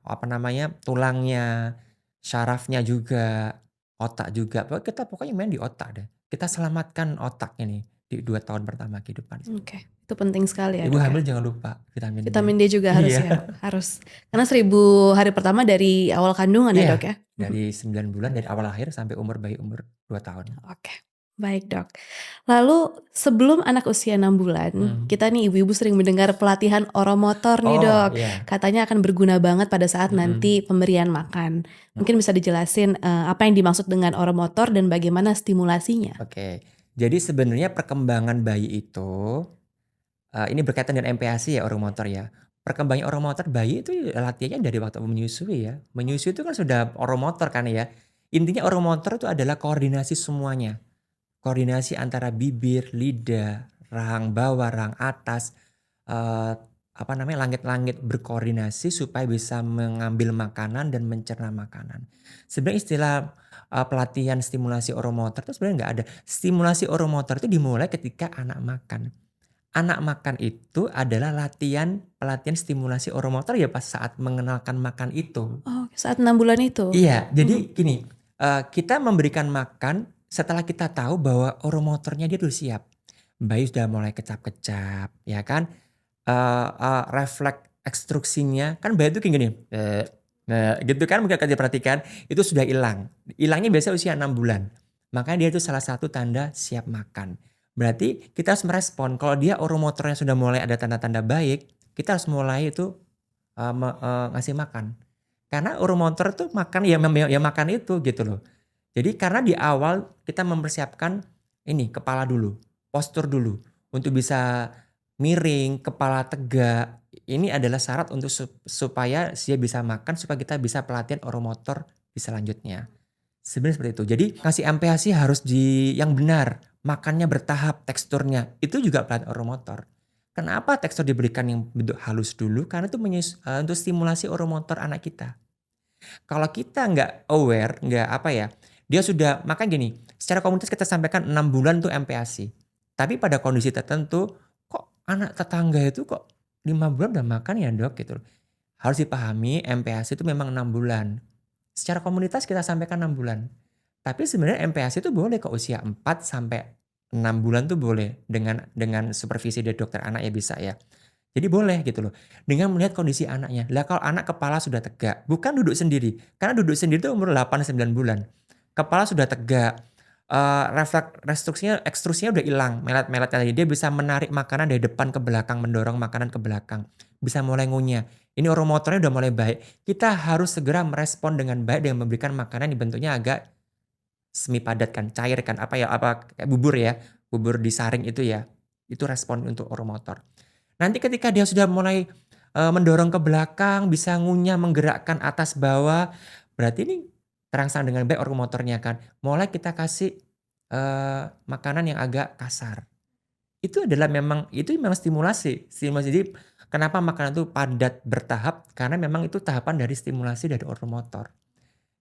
[SPEAKER 2] tulangnya, syarafnya juga, otak juga. Pokoknya main di otak deh. Kita selamatkan otaknya nih di 2 tahun pertama kehidupan.
[SPEAKER 3] Oke, itu penting sekali ya,
[SPEAKER 2] Ibu
[SPEAKER 3] Dok,
[SPEAKER 2] hamil jangan lupa vitamin D.
[SPEAKER 3] Vitamin D juga harus
[SPEAKER 2] Iya.
[SPEAKER 3] ya, harus. Karena 1000 hari pertama dari awal kandungan ya,
[SPEAKER 2] Iya,
[SPEAKER 3] Dok ya.
[SPEAKER 2] dari 9 bulan dari awal lahir sampai bayi umur 2 tahun.
[SPEAKER 3] Oke, baik Dok. Lalu sebelum anak usia 6 bulan, kita nih ibu-ibu sering mendengar pelatihan oromotor nih, Dok.
[SPEAKER 2] Iya.
[SPEAKER 3] Katanya akan berguna banget pada saat nanti pemberian makan. Mungkin bisa dijelasin apa yang dimaksud dengan oromotor dan bagaimana stimulasinya.
[SPEAKER 2] Oke. Jadi sebenarnya perkembangan bayi itu ini berkaitan dengan MPASI ya, oromotor ya. Perkembangan oromotor bayi itu latihannya dari waktu menyusui ya. Menyusui itu kan sudah oromotor kan ya. Intinya oromotor itu adalah koordinasi semuanya. Koordinasi antara bibir, lidah, rahang bawah, rahang atas, langit-langit berkoordinasi supaya bisa mengambil makanan dan mencerna makanan. Sebenarnya istilah pelatihan stimulasi oromotor itu sebenarnya nggak ada. Stimulasi oromotor itu dimulai ketika anak makan. Anak makan itu adalah pelatihan stimulasi oromotor ya pas saat mengenalkan makan itu.
[SPEAKER 3] Oh, saat 6 bulan itu?
[SPEAKER 2] Iya, jadi gini, kita memberikan makan setelah kita tahu bahwa oromotornya dia udah siap. Bayi sudah mulai kecap-kecap, ya kan? Refleks ekstruksinya, kan bayi itu kayak gini, gitu kan mungkin akan diperhatikan, itu sudah hilang. Hilangnya biasanya usia 6 bulan. Makanya dia itu salah satu tanda siap makan. Berarti kita harus merespon. Kalau dia oromotornya sudah mulai ada tanda-tanda baik, kita harus mulai itu ngasih makan. Karena oromotor itu makan ya makan itu gitu loh. Jadi karena di awal kita mempersiapkan ini kepala dulu, postur dulu untuk bisa miring, kepala tegak. Ini adalah syarat untuk supaya dia bisa makan, supaya kita bisa pelatihan oromotor di selanjutnya. Sebenarnya seperti itu. Jadi ngasih MPASI harus yang benar. Makannya bertahap, teksturnya. Itu juga pelatihan oromotor. Kenapa tekstur diberikan yang bentuk halus dulu? Karena itu untuk stimulasi oromotor anak kita. Kalau kita nggak aware, dia sudah, makan gini, secara komunitas kita sampaikan 6 bulan tuh MPASI. Tapi pada kondisi tertentu, kok anak tetangga itu kok 5 bulan udah makan ya Dok gitu. Harus dipahami MPASI itu memang 6 bulan. Secara komunitas kita sampaikan 6 bulan. Tapi sebenarnya MPASI itu boleh ke usia 4 sampai 6 bulan tuh boleh dengan supervisi dari dokter anak ya bisa ya. Jadi boleh gitu loh. Dengan melihat kondisi anaknya. Lah kalau anak kepala sudah tegak, bukan duduk sendiri. Karena duduk sendiri itu umur 8-9 bulan. Kepala sudah tegak. Refleks ekstruksinya udah hilang. Melet-melet tadi. Dia bisa menarik makanan dari depan ke belakang, mendorong makanan ke belakang. Bisa mulai ngunyah. Ini oromotornya udah mulai baik. Kita harus segera merespon dengan baik dengan memberikan makanan yang bentuknya agak semi padat kan, cair kan, kayak bubur ya, bubur disaring itu ya, itu respon untuk oromotor. Nanti ketika dia sudah mulai mendorong ke belakang, bisa ngunyah, menggerakkan atas bawah, berarti ini terangsang dengan baik oromotornya kan. Mulai kita kasih makanan yang agak kasar. Itu memang stimulasi. Jadi kenapa makanan itu padat bertahap? Karena memang itu tahapan dari stimulasi dari oromotor.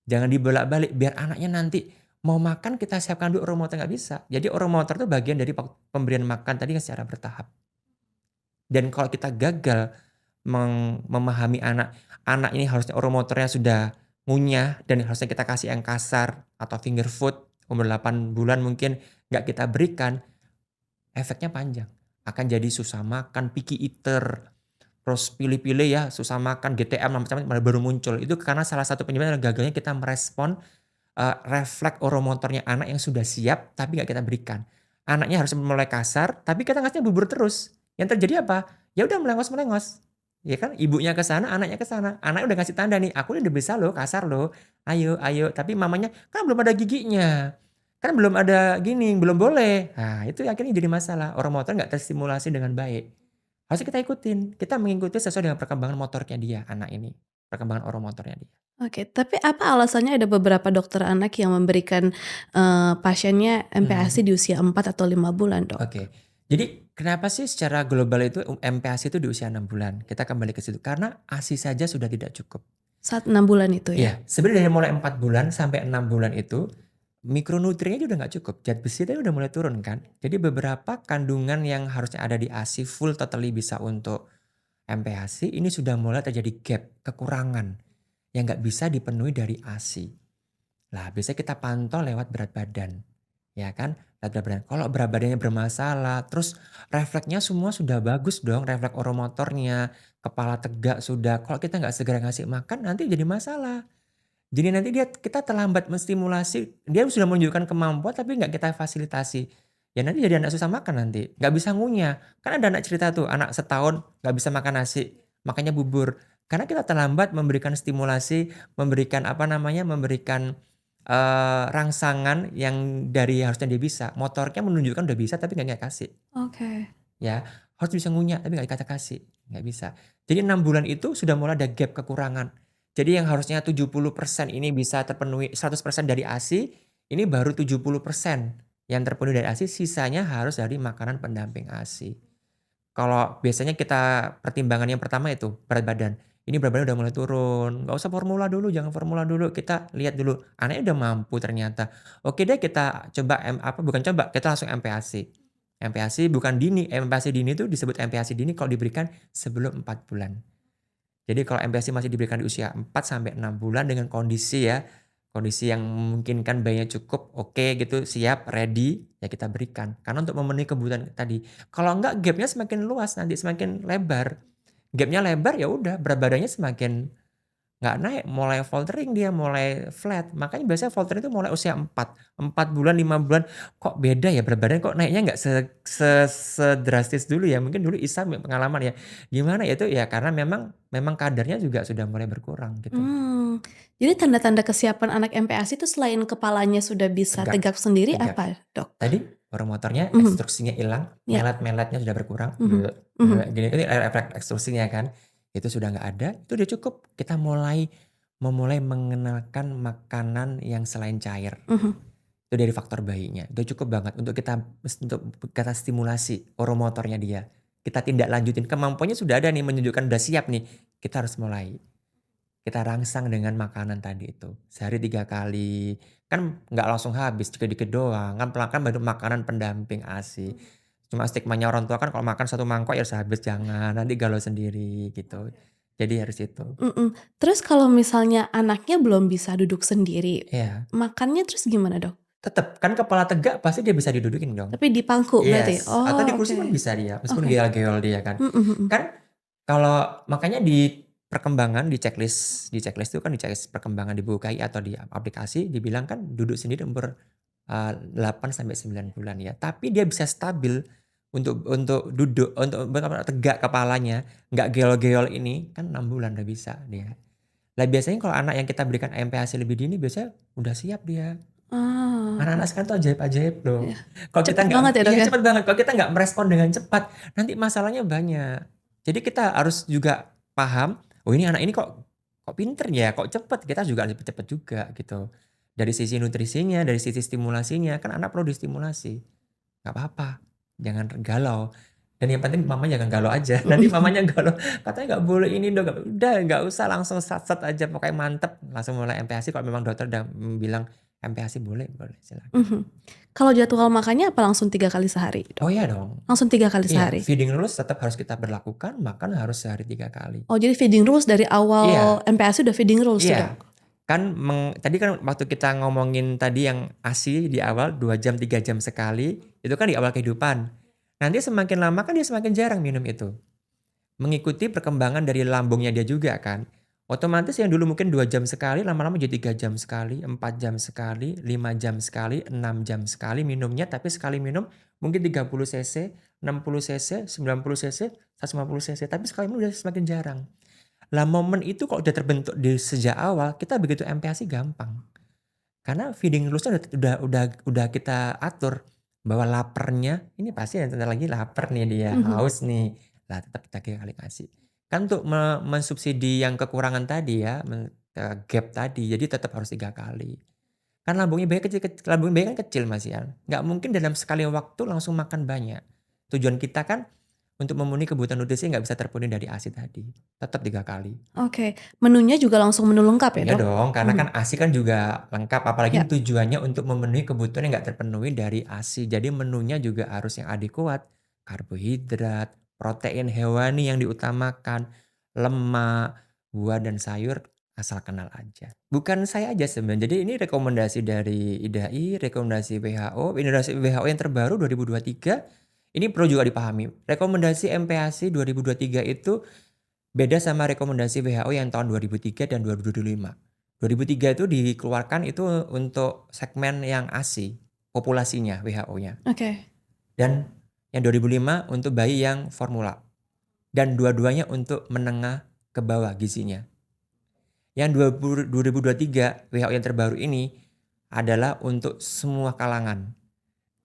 [SPEAKER 2] Jangan dibolak-balik biar anaknya nanti Mau makan kita siapkan dulu oromotor, nggak bisa. Jadi oromotor itu bagian dari pemberian makan tadi kan secara bertahap. Dan kalau kita gagal memahami anak, anak ini harusnya oromotornya sudah ngunyah dan harusnya kita kasih yang kasar atau finger food, umur 8 bulan mungkin nggak kita berikan, efeknya panjang. Akan jadi susah makan, picky eater, terus pilih-pilih ya, susah makan, GTM macam-macam baru muncul. Itu karena salah satu penyebabnya adalah gagalnya kita merespon refleks oromotornya anak yang sudah siap tapi nggak kita berikan. Anaknya harus mulai kasar tapi kita ngasihnya bubur terus. Yang terjadi apa? Ya udah melengos-melengos. Ya kan, ibunya ke sana, anaknya ke sana. Anaknya udah ngasih tanda nih, aku udah bisa loh, kasar loh. Ayo, ayo. Tapi mamanya kan belum ada giginya. Kan belum ada gini, belum boleh. Nah, itu akhirnya jadi masalah. Oromotor nggak terstimulasi dengan baik. Harusnya kita ikutin. Kita mengikuti sesuai dengan perkembangan motornya dia, anak ini. Perkembangan oromotornya dia.
[SPEAKER 3] Oke, tapi apa alasannya ada beberapa dokter anak yang memberikan, pasiennya MPASI di usia 4 atau 5 bulan, Dok?
[SPEAKER 2] Oke. Jadi kenapa sih secara global itu MPASI itu di usia 6 bulan? Kita kembali ke situ. Karena ASI saja sudah tidak cukup.
[SPEAKER 3] Saat 6 bulan itu ya?
[SPEAKER 2] Iya, sebenarnya dari mulai 4 bulan sampai 6 bulan itu mikronutriennya udah nggak cukup. Zat besi tadi udah mulai turun kan. Jadi beberapa kandungan yang harusnya ada di ASI full totally bisa untuk MPASI ini sudah mulai terjadi gap, kekurangan yang nggak bisa dipenuhi dari ASI. Lah biasanya kita pantau lewat berat badan. Ya kan? Berat badan. Kalau berat badannya bermasalah, terus refleksnya semua sudah bagus dong, refleks oromotornya, kepala tegak sudah. Kalau kita nggak segera ngasih makan nanti jadi masalah. Jadi nanti kita terlambat menstimulasi, dia sudah menunjukkan kemampuan tapi nggak kita fasilitasi. Ya nanti jadi anak susah makan nanti, nggak bisa ngunyah. Kan ada anak cerita tuh, anak setahun nggak bisa makan nasi, makanya bubur. Karena kita terlambat memberikan stimulasi, memberikan rangsangan yang dari harusnya dia bisa. Motornya menunjukkan udah bisa tapi nggak kasih.
[SPEAKER 3] Oke.
[SPEAKER 2] Ya, harus bisa ngunyah tapi nggak kita kasih, nggak bisa. Jadi 6 bulan itu sudah mulai ada gap kekurangan. Jadi yang harusnya 70% ini bisa terpenuhi 100% dari ASI, ini baru 70% yang terpenuhi dari ASI, sisanya harus dari makanan pendamping ASI. Kalau biasanya kita pertimbangan yang pertama itu berat badan. Ini berat badan udah mulai turun, nggak usah formula dulu, jangan formula dulu. Kita lihat dulu, anaknya udah mampu ternyata. Oke deh kita coba kita langsung MPASI. MPASI bukan dini, MPASI dini itu disebut MPASI dini kalau diberikan sebelum 4 bulan. Jadi kalau MPASI masih diberikan di usia 4 sampai 6 bulan dengan kondisi yang memungkinkan bayinya cukup, oke gitu, siap, ready, ya kita berikan. Karena untuk memenuhi kebutuhan tadi. Kalau enggak gapnya semakin luas nanti, semakin lebar. Gapnya lebar ya udah berat badannya semakin nggak naik, mulai faltering dia, mulai flat. Makanya biasanya faltering itu mulai usia 4 bulan, 5 bulan. Kok beda ya berat badan kok naiknya nggak sedrastis dulu ya. Mungkin dulu Isa pengalaman ya. Gimana ya itu ya karena memang kadarnya juga sudah mulai berkurang gitu.
[SPEAKER 3] Jadi tanda-tanda kesiapan anak MPASI itu selain kepalanya sudah bisa tegak sendiri
[SPEAKER 2] Tegak.
[SPEAKER 3] apa, Dok?
[SPEAKER 2] Tadi oromotornya ekstruksinya hilang,
[SPEAKER 3] Ya.
[SPEAKER 2] melet-meletnya sudah berkurang. Gini refleks ekstruksinya kan. Itu sudah nggak ada, itu udah cukup. Kita memulai mengenalkan makanan yang selain cair. Itu dari faktor bayinya. Itu cukup banget untuk kita stimulasi oromotornya dia. Kita tindak lanjutin. Kemampuannya sudah ada nih, menunjukkan udah siap nih. Kita harus mulai. Kita rangsang dengan makanan tadi itu. Sehari 3 kali. Kan nggak langsung habis, dikit-dikit doang. Kan pelan-pelan baru makanan pendamping ASI. Cuma stigmanya orang tua kan kalau makan 1 mangkok ya harus habis, jangan. Nanti galau sendiri gitu. Jadi harus itu.
[SPEAKER 3] Terus kalau misalnya anaknya belum bisa duduk sendiri,
[SPEAKER 2] Iya.
[SPEAKER 3] makannya terus gimana, Dok?
[SPEAKER 2] Tetep, kan kepala tegak pasti dia bisa didudukin dong.
[SPEAKER 3] Tapi di pangku berarti?
[SPEAKER 2] Yes, atau di kursi pun bisa dia, meskipun geol-geol dia kan. Kan kalau makanya di perkembangan di checklist itu kan di checklist perkembangan di buku KI atau di aplikasi dibilang kan duduk sendiri umur 8 sampai 9 bulan ya. Tapi dia bisa stabil untuk duduk, untuk tegak kepalanya, nggak geol-geol ini kan 6 bulan udah bisa dia. Lah biasanya kalau anak yang kita berikan MPASI lebih dini biasanya udah siap dia. Anak-anak sekarang tuh ajaib-ajaib loh. Kalau kita
[SPEAKER 3] Cepet banget ya, Dok, ya?
[SPEAKER 2] cepet banget. Kalau kita nggak merespon dengan cepat, nanti masalahnya banyak. Jadi kita harus juga paham, oh ini anak ini kok pinter ya, kok cepet. Kita juga harus cepet juga gitu. Dari sisi nutrisinya, dari sisi stimulasinya, kan anak perlu distimulasi. Nggak apa-apa, jangan galau. Dan yang penting mama jangan galau aja. Nanti mamanya galau, katanya nggak boleh ini dong. Udah nggak usah langsung sat-sat aja, pokoknya mantep. Langsung mulai MPASI kalau memang dokter udah bilang MPASI boleh silakan.
[SPEAKER 3] Mhm. Kalau jadwal makannya apa langsung 3 kali sehari, Dok?
[SPEAKER 2] Oh iya dong.
[SPEAKER 3] Langsung 3 kali
[SPEAKER 2] Iya,
[SPEAKER 3] sehari?
[SPEAKER 2] feeding rules tetap harus kita berlakukan, makan harus sehari 3 kali.
[SPEAKER 3] Oh, jadi feeding rules dari awal
[SPEAKER 2] Iya,
[SPEAKER 3] MPASI udah feeding rules tuh, Dok?
[SPEAKER 2] iya. Kan tadi kan waktu kita ngomongin tadi yang ASI di awal 2 jam 3 jam sekali, itu kan di awal kehidupan. Nanti semakin lama kan dia semakin jarang minum itu. Mengikuti perkembangan dari lambungnya dia juga kan. Otomatis yang dulu mungkin 2 jam sekali, lama-lama jadi 3 jam sekali, 4 jam sekali, 5 jam sekali, 6 jam sekali minumnya, tapi sekali minum mungkin 30 cc, 60 cc, 90 cc, 150 cc, tapi sekali minum udah semakin jarang. Lah momen itu kalau udah terbentuk di sejak awal, kita begitu MPASI gampang. Karena feeding rules-nya udah kita atur bahwa laparnya ini pasti sebentar lagi lapar nih dia,
[SPEAKER 3] Mhm.
[SPEAKER 2] haus nih. Lah tetap kita 3 kali kasih. Kan untuk mensubsidi yang kekurangan tadi ya, gap tadi, jadi tetap harus 3 kali. Kan lambung bayi kan kecil Mas Ian, nggak mungkin dalam sekali waktu langsung makan banyak. Tujuan kita kan untuk memenuhi kebutuhan nutrisi nggak bisa terpenuhi dari ASI tadi, tetap 3 kali.
[SPEAKER 3] Oke, menunya juga langsung menu lengkap ya,
[SPEAKER 2] Iya
[SPEAKER 3] Dok?
[SPEAKER 2] dong, karena
[SPEAKER 3] Mhm.
[SPEAKER 2] kan ASI kan juga lengkap, apalagi
[SPEAKER 3] Ya.
[SPEAKER 2] ini tujuannya untuk memenuhi kebutuhan yang nggak terpenuhi dari ASI. Jadi menunya juga harus yang adekuat, karbohidrat, protein hewani yang diutamakan, lemak, buah dan sayur asal kenal aja. Bukan saya aja sebenarnya, jadi ini rekomendasi dari IDAI, rekomendasi WHO yang terbaru 2023, ini perlu juga dipahami. Rekomendasi MPASI 2023 itu beda sama rekomendasi WHO yang tahun 2003 dan 2025. 2003 itu dikeluarkan itu untuk segmen yang ASI, populasinya WHO-nya.
[SPEAKER 3] Oke.
[SPEAKER 2] Dan yang 2005 untuk bayi yang formula. Dan dua-duanya untuk menengah ke bawah gizinya. Yang 2023 WHO yang terbaru ini adalah untuk semua kalangan.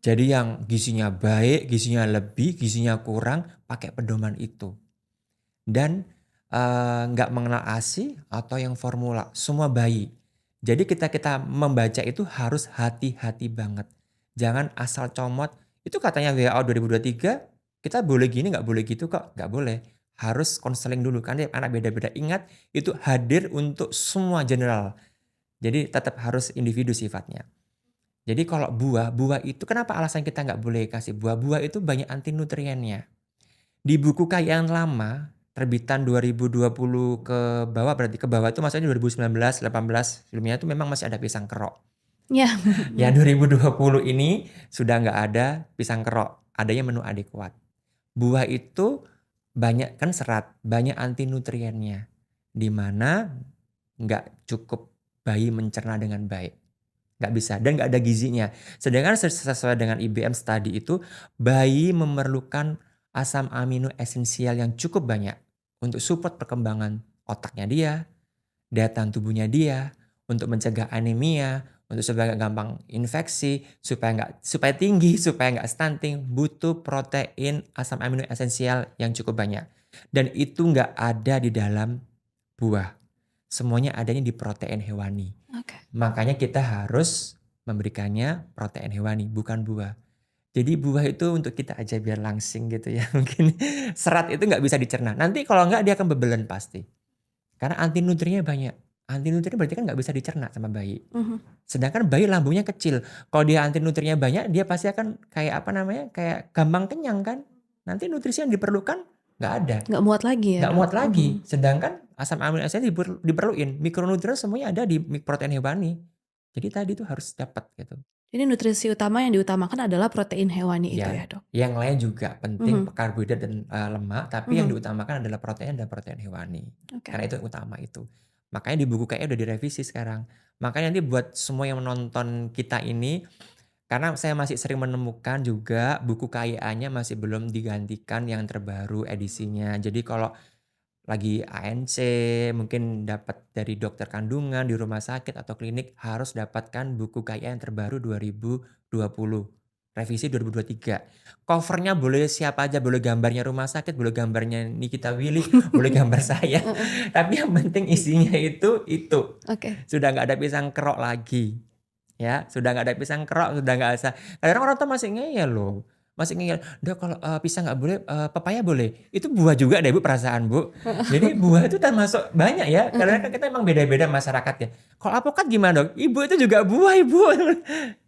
[SPEAKER 2] Jadi yang gizinya baik, gizinya lebih, gizinya kurang, pakai pedoman itu. Dan nggak mengenal ASI atau yang formula, semua bayi. Jadi kita membaca itu harus hati-hati banget. Jangan asal comot, itu katanya WHO 2023, kita boleh gini nggak boleh gitu kok, nggak boleh. Harus konseling dulu, karena anak beda-beda. Ingat, itu hadir untuk semua general. Jadi tetap harus individu sifatnya. Jadi kalau buah itu kenapa alasan kita nggak boleh kasih buah? Buah itu banyak anti nutriennya. Di buku yang lama, terbitan 2020 ke bawah, berarti ke bawah itu maksudnya 2019, 18, sebelumnya itu memang masih ada pisang kerok.
[SPEAKER 3] Ya.
[SPEAKER 2] Yang 2020 ini sudah nggak ada pisang kerok, adanya menu adekuat. Buah itu banyak kan serat, banyak anti nutriennya, di mana nggak cukup bayi mencerna dengan baik. Nggak bisa, dan nggak ada gizinya. Sedangkan sesuai dengan IBM study itu, bayi memerlukan asam amino esensial yang cukup banyak untuk support perkembangan otaknya dia, daya tahan tubuhnya dia, untuk mencegah anemia, untuk supaya nggak gampang infeksi, supaya tinggi, supaya nggak stunting, butuh protein asam amino esensial yang cukup banyak. Dan itu nggak ada di dalam buah. Semuanya adanya di protein hewani.
[SPEAKER 3] Oke.
[SPEAKER 2] Makanya kita harus memberikannya protein hewani, bukan buah. Jadi buah itu untuk kita aja biar langsing gitu ya. Mungkin serat itu nggak bisa dicerna. Nanti kalau nggak dia akan bebelen pasti. Karena anti nutrinya banyak. Anti nutrien berarti kan nggak bisa dicerna sama bayi.
[SPEAKER 3] Mhm.
[SPEAKER 2] Sedangkan bayi lambungnya kecil. Kalau dia anti nutrinya banyak, dia pasti akan kayak apa namanya, kayak gampang kenyang kan. Nanti nutrisi yang diperlukan nggak ada.
[SPEAKER 3] Nggak muat lagi ya,
[SPEAKER 2] Nggak
[SPEAKER 3] Dok?
[SPEAKER 2] muat lagi.
[SPEAKER 3] Mhm.
[SPEAKER 2] Sedangkan asam amino asid diperluin. Mikronutrien semuanya ada di protein hewani. Jadi tadi itu harus dapat gitu.
[SPEAKER 3] Jadi nutrisi utama yang diutamakan adalah protein hewani itu
[SPEAKER 2] Ya,
[SPEAKER 3] ya, Dok?
[SPEAKER 2] yang lain juga penting,
[SPEAKER 3] Mhm.
[SPEAKER 2] karbohidrat dan lemak, tapi yang
[SPEAKER 3] Mhm.
[SPEAKER 2] diutamakan adalah protein dan protein hewani.
[SPEAKER 3] Oke.
[SPEAKER 2] Karena itu yang utama itu. Makanya di buku kayaknya udah direvisi sekarang. Makanya nanti buat semua yang menonton kita ini, karena saya masih sering menemukan juga buku KIA-nya masih belum digantikan yang terbaru edisinya. Jadi kalau lagi ANC, mungkin dapat dari dokter kandungan di rumah sakit atau klinik, harus dapatkan buku KIA yang terbaru 2020. Revisi 2023. Covernya boleh siapa aja, boleh gambarnya rumah sakit, boleh gambarnya Nikita Willy, boleh gambar saya.
[SPEAKER 3] Heeh.
[SPEAKER 2] Tapi yang penting isinya itu.
[SPEAKER 3] Oke.
[SPEAKER 2] Sudah nggak ada pisang kerok lagi. Ya, sudah nggak ada pisang kerok, sudah nggak ada. Kadang orang tuh masih ngeyel loh. masih ngeyel, "Dok kalau pisang nggak boleh, pepaya boleh?" Itu buah juga deh Bu perasaan Bu. Jadi buah itu termasuk banyak ya, karena kan kita emang beda-beda masyarakatnya. Kalau alpukat gimana Dok? Ibu itu juga buah Ibu.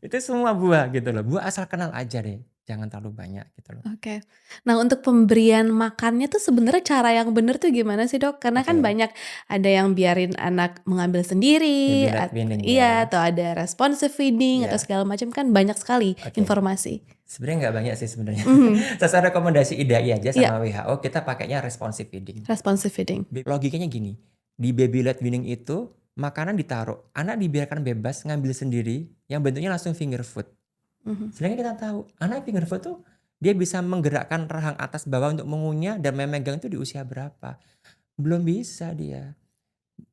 [SPEAKER 2] Itu semua buah gitu loh. Buah asal kenal aja deh, jangan terlalu banyak gitu loh.
[SPEAKER 3] Oke. Nah, untuk pemberian makannya tuh sebenarnya cara yang bener tuh gimana sih, Dok? Karena kan
[SPEAKER 2] Oke,
[SPEAKER 3] banyak ada yang biarin anak mengambil
[SPEAKER 2] baby
[SPEAKER 3] sendiri,
[SPEAKER 2] led weaning
[SPEAKER 3] iya,
[SPEAKER 2] ya.
[SPEAKER 3] atau ada responsive feeding atau
[SPEAKER 2] Ya,
[SPEAKER 3] segala macam kan banyak sekali
[SPEAKER 2] oke.
[SPEAKER 3] informasi.
[SPEAKER 2] Sebenarnya nggak banyak sih sebenarnya.
[SPEAKER 3] Mhm,
[SPEAKER 2] Sesuai rekomendasi IDAI aja
[SPEAKER 3] iya,
[SPEAKER 2] sama WHO kita pakainya responsive feeding.
[SPEAKER 3] responsive feeding.
[SPEAKER 2] Logikanya gini, di baby led weaning itu makanan ditaruh, anak dibiarkan bebas ngambil sendiri yang bentuknya langsung finger food.
[SPEAKER 3] Mhm,
[SPEAKER 2] Sedangkan kita tahu anak finger food tuh dia bisa menggerakkan rahang atas bawah untuk mengunyah dan memegang itu di usia berapa? Belum bisa dia.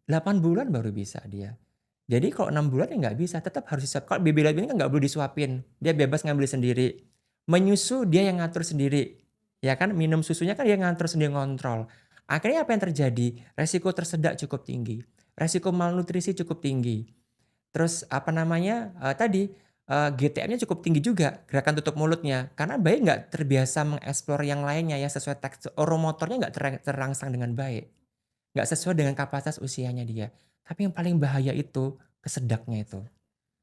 [SPEAKER 2] 8 bulan baru bisa dia. Jadi kalau 6 bulan ya nggak bisa, tetap harus disuap. Kalau baby led weaning kan nggak perlu disuapin, dia bebas ngambil sendiri. Menyusu dia yang ngatur sendiri, ya kan? Minum susunya kan dia ngatur sendiri, ngontrol. Akhirnya apa yang terjadi? Resiko tersedak cukup tinggi, resiko malnutrisi cukup tinggi. Terus apa namanya, tadi, GTM-nya cukup tinggi juga, gerakan tutup mulutnya. Karena bayi nggak terbiasa mengeksplor yang lainnya yang sesuai tekstur oromotornya nggak terangsang dengan baik. Nggak sesuai dengan kapasitas usianya dia. Tapi yang paling bahaya itu, kesedaknya itu.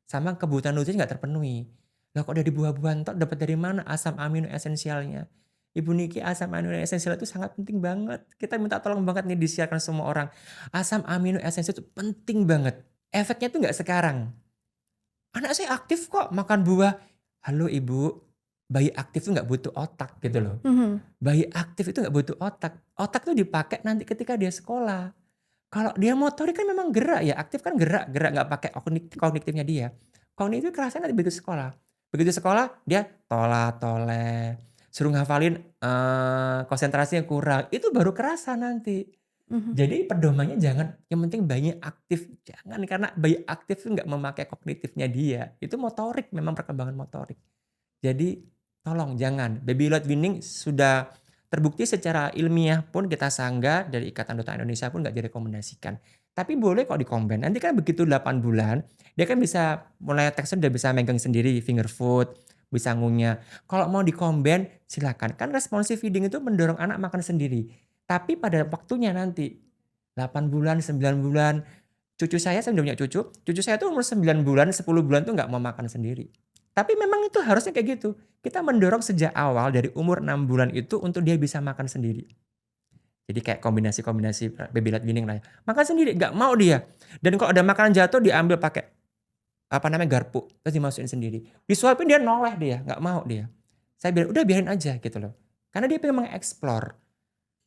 [SPEAKER 2] Sama kebutuhan nutrisi nggak terpenuhi. Lah kok dari buah-buahan tok dapat dari mana asam amino esensialnya? Ibu Niki, asam amino esensial itu sangat penting banget. Kita minta tolong banget nih disiarkan semua orang. Asam amino esensial itu penting banget. Efeknya tuh nggak sekarang. Anak saya aktif kok makan buah. Halo ibu, bayi aktif tuh nggak butuh otak gitu loh.
[SPEAKER 3] mhm,
[SPEAKER 2] Bayi aktif itu nggak butuh otak. Otak tuh dipakai nanti ketika dia sekolah. Kalau dia motorik kan memang gerak ya, aktif kan gerak nggak pakai kognitifnya dia. Kognitif kerasanya nanti begitu sekolah. Begitu sekolah dia tola-tole, suruh ngafalin, konsentrasinya kurang, itu baru kerasa nanti.
[SPEAKER 3] mhm.
[SPEAKER 2] Jadi pedomannya jangan yang penting bayinya aktif, jangan karena bayi aktif tuh nggak memakai kognitifnya dia, itu motorik memang perkembangan motorik. Jadi tolong jangan, baby led weaning sudah terbukti secara ilmiah pun kita sanggah dari Ikatan Dokter Indonesia pun nggak direkomendasikan. Tapi boleh kok di-combine. Nanti kan begitu 8 bulan, dia kan bisa mulai tekstur udah bisa megang sendiri finger food, bisa ngunyah. Kalau mau di-combine silakan. Kan responsive feeding itu mendorong anak makan sendiri. Tapi pada waktunya nanti 8 bulan, 9 bulan, saya udah punya cucu saya tuh umur 9 bulan, 10 bulan tuh nggak mau makan sendiri. Tapi memang itu harusnya kayak gitu. Kita mendorong sejak awal dari umur 6 bulan itu untuk dia bisa makan sendiri. Jadi kayak kombinasi-kombinasi baby led weaning lah ya. Makan sendiri, nggak mau dia. Dan kalau ada makanan jatuh diambil pakai apa namanya garpu, terus dimasukin sendiri. Disuapin dia noleh dia, nggak mau dia. Saya bilang udah biarin aja gitu loh. Karena dia pengen mengeksplor.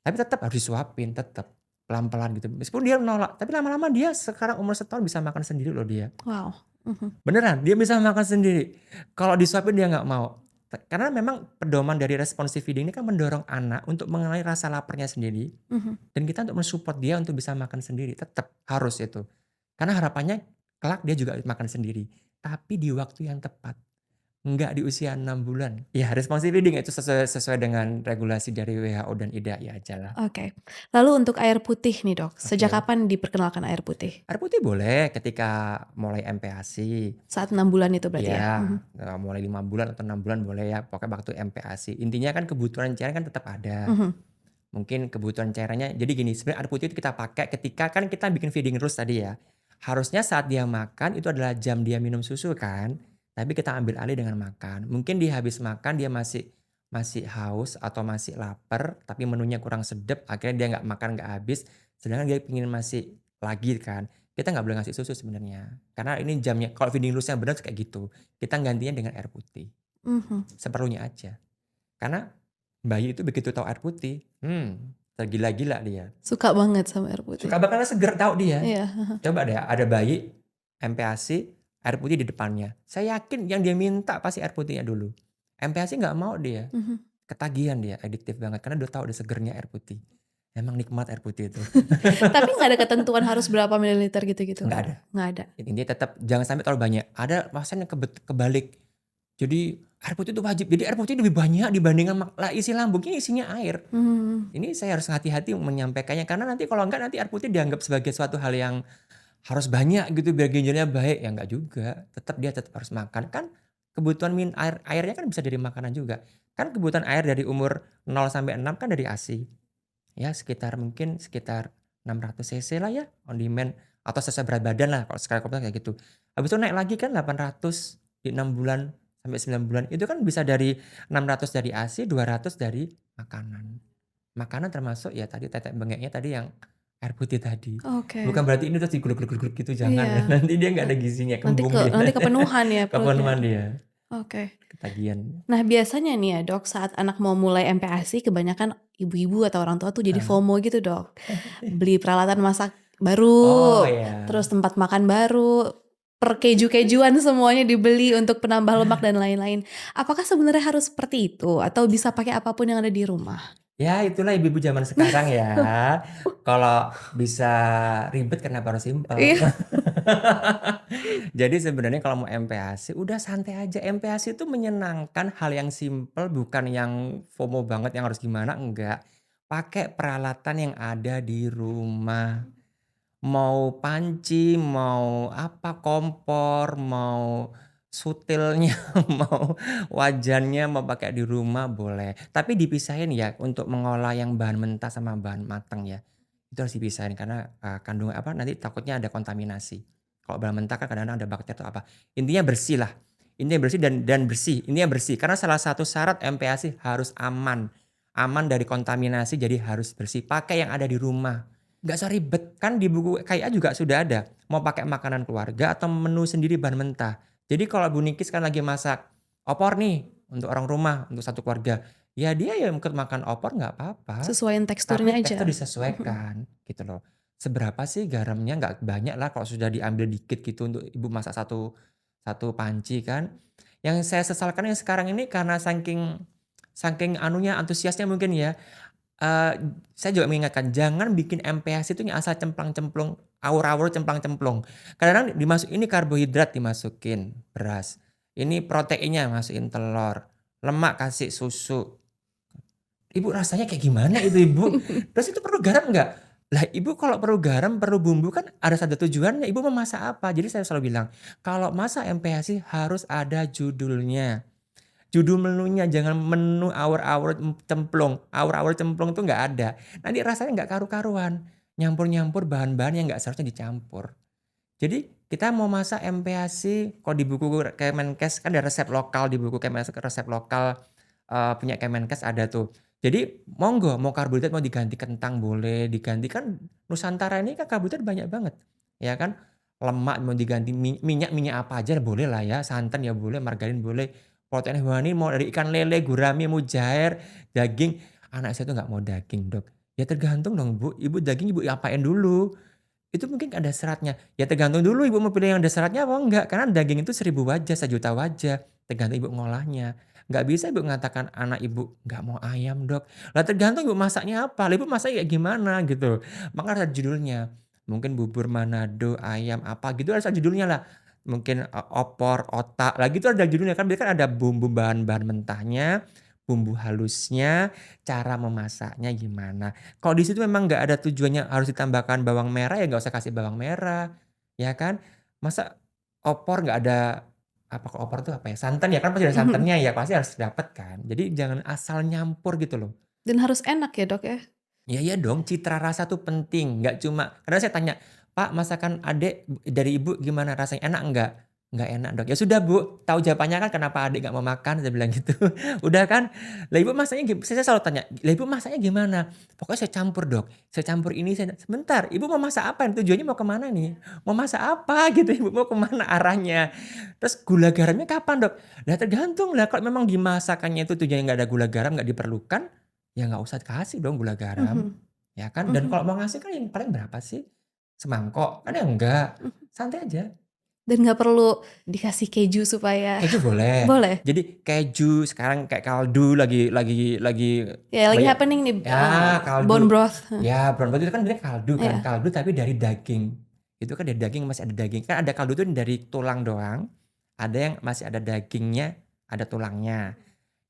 [SPEAKER 2] Tapi tetap harus disuapin, tetap pelan-pelan gitu. Meskipun dia nolak, tapi lama-lama dia sekarang umur setahun bisa makan sendiri loh dia.
[SPEAKER 3] Wow, mhm,
[SPEAKER 2] Beneran, dia bisa makan sendiri. Kalau disuapin dia nggak mau. Karena memang pedoman dari responsive feeding ini kan mendorong anak untuk mengenali rasa laparnya sendiri.
[SPEAKER 3] mhm.
[SPEAKER 2] Dan kita untuk mensupport dia untuk bisa makan sendiri. Tetap harus itu. Karena harapannya kelak dia juga makan sendiri. Tapi di waktu yang tepat. Enggak di usia 6 bulan. Ya responsive feeding itu sesuai dengan regulasi dari WHO dan IDAI aja lah.
[SPEAKER 3] Oke. Lalu untuk air putih nih, Dok, sejak
[SPEAKER 2] Oke.
[SPEAKER 3] kapan diperkenalkan air putih?
[SPEAKER 2] Air putih boleh ketika mulai MPASI.
[SPEAKER 3] Saat 6 bulan itu berarti ya? Mhm,
[SPEAKER 2] Iya, mulai 5 bulan atau 6 bulan boleh ya, pokoknya waktu MPASI. Intinya kan kebutuhan cairan kan tetap ada.
[SPEAKER 3] mhm,
[SPEAKER 2] Mungkin kebutuhan cairannya jadi gini, sebenarnya air putih itu kita pakai ketika kan kita bikin feeding rules tadi ya. Harusnya saat dia makan itu adalah jam dia minum susu kan, tapi kita ambil alih dengan makan. Mungkin dia habis makan dia masih masih haus atau masih lapar, tapi menunya kurang sedap, akhirnya dia nggak makan nggak habis, sedangkan dia pengen masih lagi kan. Kita nggak boleh ngasih susu sebenarnya. Karena ini jamnya, kalau feeding rules-nya benar kayak gitu. Kita gantinya dengan air putih.
[SPEAKER 3] mhm.
[SPEAKER 2] Seperlunya aja. Karena bayi itu begitu tahu air putih, tergila-gila dia.
[SPEAKER 3] Suka banget sama air putih.
[SPEAKER 2] Suka banget karena seger tahu dia.
[SPEAKER 3] Iya,
[SPEAKER 2] Coba deh ada bayi MPASI air putih di depannya. Saya yakin yang dia minta pasti air putihnya dulu. MPASI nggak mau dia.
[SPEAKER 3] mhm.
[SPEAKER 2] Ketagihan dia, adiktif banget karena udah tahu ada segernya air putih. Emang nikmat air putih itu.
[SPEAKER 3] Tapi nggak ada ketentuan harus berapa mililiter gitu-gitu?
[SPEAKER 2] Nggak ada.
[SPEAKER 3] Nggak ada?
[SPEAKER 2] Intinya tetap jangan sampai terlalu banyak. Ada pasien yang kebalik. Jadi air putih itu wajib. Jadi air putih lebih banyak dibandingkan lah isi lambungnya isinya air.
[SPEAKER 3] Mhm,
[SPEAKER 2] Ini saya harus hati-hati menyampaikannya karena nanti kalau enggak nanti air putih dianggap sebagai suatu hal yang harus banyak gitu biar ginjalnya baik. Ya enggak juga. Tetap dia tetap harus makan. Kan kebutuhan airnya kan bisa dari makanan juga. Kan kebutuhan air dari umur 0 sampai 6 kan dari ASI. Ya mungkin sekitar 600 cc lah ya on demand atau sesuai berat badan lah kalau skala komputer kayak gitu. Habis itu naik lagi kan 800 di 6 bulan sampai 9 bulan. Itu kan bisa dari 600 dari ASI, 200 dari makanan. Makanan termasuk ya tadi tetek bengeknya tadi yang air putih tadi.
[SPEAKER 3] Oke.
[SPEAKER 2] Bukan berarti ini terus digluk-gluk gitu, jangan.
[SPEAKER 3] Iya.
[SPEAKER 2] Nanti dia nggak ada gizinya,
[SPEAKER 3] Nanti
[SPEAKER 2] kembung dia.
[SPEAKER 3] nanti kepenuhan ya
[SPEAKER 2] Kepenuhan
[SPEAKER 3] perutnya.
[SPEAKER 2] dia,
[SPEAKER 3] Oke.
[SPEAKER 2] ketagihan.
[SPEAKER 3] Nah, biasanya nih ya, Dok, saat anak mau mulai MPASI kebanyakan ibu-ibu atau orang tua tuh jadi FOMO gitu, Dok. Beli peralatan masak baru,
[SPEAKER 2] Oh ya.
[SPEAKER 3] terus tempat makan baru, keju-kejuan semuanya dibeli untuk penambah lemak dan lain-lain. Apakah sebenarnya harus seperti itu atau bisa pakai apapun yang ada di rumah?
[SPEAKER 2] Ya itulah ibu-ibu zaman sekarang ya. Kalau bisa ribet kenapa harus simpel?
[SPEAKER 3] Iya.
[SPEAKER 2] Jadi sebenarnya kalau mau MPASI udah santai aja. MPASI itu menyenangkan, hal yang simpel, bukan yang FOMO banget yang harus gimana, enggak. Pakai peralatan yang ada di rumah. Mau panci, mau apa, kompor, mau sutilnya, mau wajannya mau pakai di rumah boleh. Tapi dipisahin ya untuk mengolah yang bahan mentah sama bahan matang ya. Itu harus dipisahin karena kandungan apa nanti takutnya ada kontaminasi. Kalau bahan mentah kan kadang-kadang ada bakteri atau apa. Intinya bersih lah. Intinya bersih dan bersih. Intinya bersih karena salah satu syarat MPASI harus aman. Aman dari kontaminasi jadi harus bersih. Pakai yang ada di rumah. Nggak usah ribet. Kan di buku KIA juga sudah ada. Mau pakai makanan keluarga atau menu sendiri bahan mentah. Jadi kalau Bu Nikis kan lagi masak opor nih untuk orang rumah, untuk satu keluarga. Ya dia yang ikut makan opor nggak apa-apa.
[SPEAKER 3] Sesuaiin teksturnya
[SPEAKER 2] Tapi
[SPEAKER 3] aja.
[SPEAKER 2] tekstur disesuaikan gitu loh. Seberapa sih garamnya nggak banyak lah kalau sudah diambil dikit gitu untuk ibu masak satu panci kan. Yang saya sesalkan yang sekarang ini karena saking anunya antusiasnya mungkin ya. Saya juga mengingatkan jangan bikin MPASI itu yang asal cemplang-cemplung, awur-awur cemplang-cemplung. Kadang-kadang ini karbohidrat dimasukin beras. Ini proteinnya masukin telur, lemak kasih susu. Ibu rasanya kayak gimana itu ibu? Terus itu perlu garam nggak? Lah ibu kalau perlu garam, perlu bumbu kan ada satu tujuannya. Ibu mau masak apa? Jadi saya selalu bilang kalau masak MPASI harus ada judulnya. Judul menunya jangan menu awur-awur cemplung. Awur-awur cemplung itu nggak ada. Nanti rasanya nggak karu-karuan. Nyampur-nyampur bahan-bahan yang nggak seharusnya dicampur. Jadi kita mau masak MPASI, kalau di buku Kemenkes kan ada resep lokal di buku Kemenkes resep lokal punya Kemenkes ada tuh. Jadi monggo mau karbohidrat mau diganti kentang boleh, diganti kan Nusantara ini kan karbohidrat banyak banget. Ya kan? Lemak mau diganti minyak apa aja boleh lah ya, santan ya boleh, margarin boleh. Protein hewani mau dari ikan lele, gurami, mujair, daging. Anak saya tuh nggak mau daging, Dok. Ya tergantung dong, Bu. Ibu daging ibu apain dulu? Itu mungkin ada seratnya. Ya tergantung dulu ibu mau pilih yang ada seratnya apa enggak. Karena daging itu 1000 wajah, 1.000.000 wajah. Tergantung ibu ngolahnya. Nggak bisa ibu mengatakan anak ibu nggak mau ayam, Dok. Lah tergantung ibu masaknya apa. Lah ibu masaknya kayak gimana gitu. Maka ada judulnya. Mungkin bubur Manado, ayam apa gitu ada judulnya lah. Mungkin opor, otak. Lah gitu ada judulnya kan. Biasanya kan ada bumbu bahan-bahan mentahnya, bumbu halusnya, cara memasaknya gimana. Kalau di situ memang nggak ada tujuannya harus ditambahkan bawang merah ya nggak usah kasih bawang merah, ya kan? Masa opor nggak ada apa kalau opor tuh apa ya? Santan ya kan pasti ada santannya ya pasti harus dapat kan. Jadi jangan asal nyampur gitu loh.
[SPEAKER 3] Dan harus enak ya, Dok ya?
[SPEAKER 2] Ya iya dong, citra rasa tuh penting. Nggak cuma karena saya tanya, "Pak, masakan adik dari ibu gimana rasanya? Enak nggak?" "Nggak enak, Dok." "Ya sudah, Bu, tahu jawabannya kan kenapa adik nggak mau makan?" Saya bilang gitu. Udah kan? Lah ibu masaknya saya selalu tanya, "Lah ibu masaknya gimana?" "Pokoknya saya campur, Dok. Saya campur ini, saya." "Sebentar, ibu mau masak apa? Tujuannya mau kemana nih? Mau masak apa gitu, ibu mau kemana arahnya?" Terus gula garamnya kapan, Dok? Lah tergantung lah, kalau memang di masakannya itu tujuannya nggak ada gula garam, nggak diperlukan, ya nggak usah kasih dong gula garam, ya kan? Dan kalau mau ngasih kan yang paling berapa sih? Semangkok? Kan ya enggak, santai aja.
[SPEAKER 3] Dan nggak perlu dikasih keju supaya
[SPEAKER 2] Keju boleh.
[SPEAKER 3] boleh?
[SPEAKER 2] Jadi keju sekarang kayak kaldu lagi
[SPEAKER 3] Ya lagi
[SPEAKER 2] banyak
[SPEAKER 3] happening nih,
[SPEAKER 2] ya kaldu.
[SPEAKER 3] bone broth.
[SPEAKER 2] Ya bone broth itu kan dia kaldu kan,
[SPEAKER 3] Iya.
[SPEAKER 2] kaldu tapi dari daging. Itu kan dari daging masih ada daging. Kan ada kaldu itu dari tulang doang, ada yang masih ada dagingnya, ada tulangnya.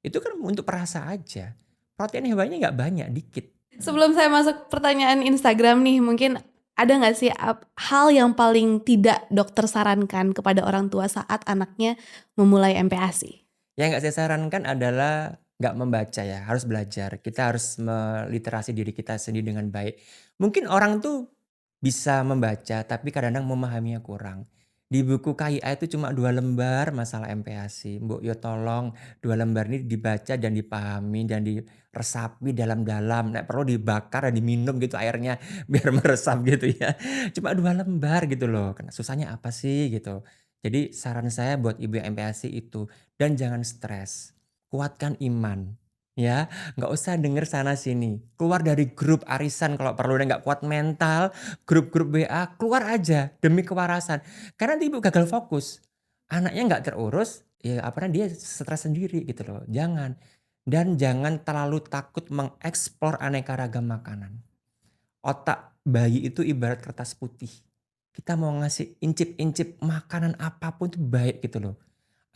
[SPEAKER 2] Itu kan untuk perasa aja. Protein hewani nggak banyak, dikit.
[SPEAKER 3] Sebelum saya masuk pertanyaan Instagram nih, mungkin ada nggak sih hal yang paling tidak dokter sarankan kepada orang tua saat anaknya memulai MPASI?
[SPEAKER 2] Yang nggak saya sarankan adalah nggak membaca ya, harus belajar. Kita harus meliterasi diri kita sendiri dengan baik. Mungkin orang tuh bisa membaca, tapi kadang-kadang memahaminya kurang. Di buku KIA itu cuma 2 lembar masalah MPASI. Mbok yo tolong 2 lembar ini dibaca dan dipahami dan diresapi dalam-dalam. Nek perlu dibakar dan diminum gitu airnya biar meresap gitu ya. Cuma 2 lembar gitu loh. Susahnya apa sih gitu. Jadi saran saya buat ibu yang MPASI itu, dan jangan stres. Kuatkan iman ya, nggak usah denger sana sini. Keluar dari grup arisan kalau perlu dan nggak kuat mental, grup-grup WA, keluar aja demi kewarasan. Karena nanti ibu gagal fokus, anaknya nggak terurus, ya apa namanya dia stres sendiri gitu loh. Jangan. Dan jangan terlalu takut mengeksplor aneka ragam makanan. Otak bayi itu ibarat kertas putih. Kita mau ngasih incip-incip makanan apapun itu baik gitu loh.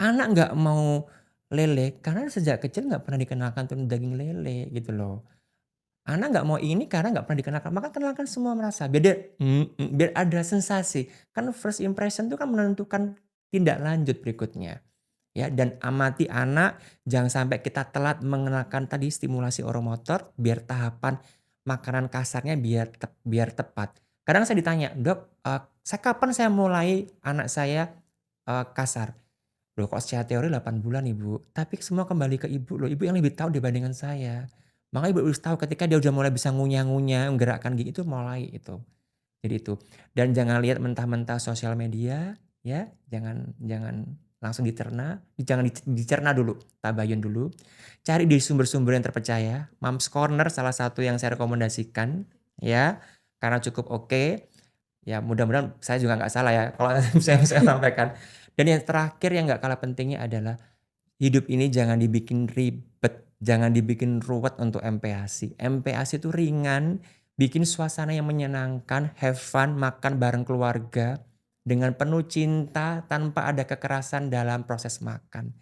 [SPEAKER 2] Anak nggak mau lele karena sejak kecil nggak pernah dikenalkan tuh daging lele gitu loh. Anak nggak mau ini karena nggak pernah dikenalkan, maka kenalkan semua merasa. Biar dia, biar ada sensasi. Kan first impression itu kan menentukan tindak lanjut berikutnya. Ya, dan amati anak, jangan sampai kita telat mengenalkan tadi stimulasi oromotor biar tahapan makanan kasarnya biar tepat. Kadang saya ditanya, "Dok, kapan saya mulai anak saya kasar?" Loh kok secara teori 8 bulan Ibu, tapi semua kembali ke Ibu loh, Ibu yang lebih tahu dibandingkan saya. Makanya Ibu harus tahu ketika dia udah mulai bisa ngunyah-ngunyah, menggerakkan gigi itu mulai itu. Jadi itu. Dan jangan lihat mentah-mentah sosial media ya, jangan jangan langsung dicerna, jangan dicerna dulu, tabayun dulu. Cari di sumber-sumber yang terpercaya. Moms Corner salah satu yang saya rekomendasikan ya, karena cukup oke. Ya mudah-mudahan saya juga nggak salah ya kalau saya sampaikan. Dan yang terakhir yang nggak kalah pentingnya adalah hidup ini jangan dibikin ribet, jangan dibikin ruwet untuk MPASI. MPASI itu ringan, bikin suasana yang menyenangkan, have fun, makan bareng keluarga dengan penuh cinta tanpa ada kekerasan dalam proses makan.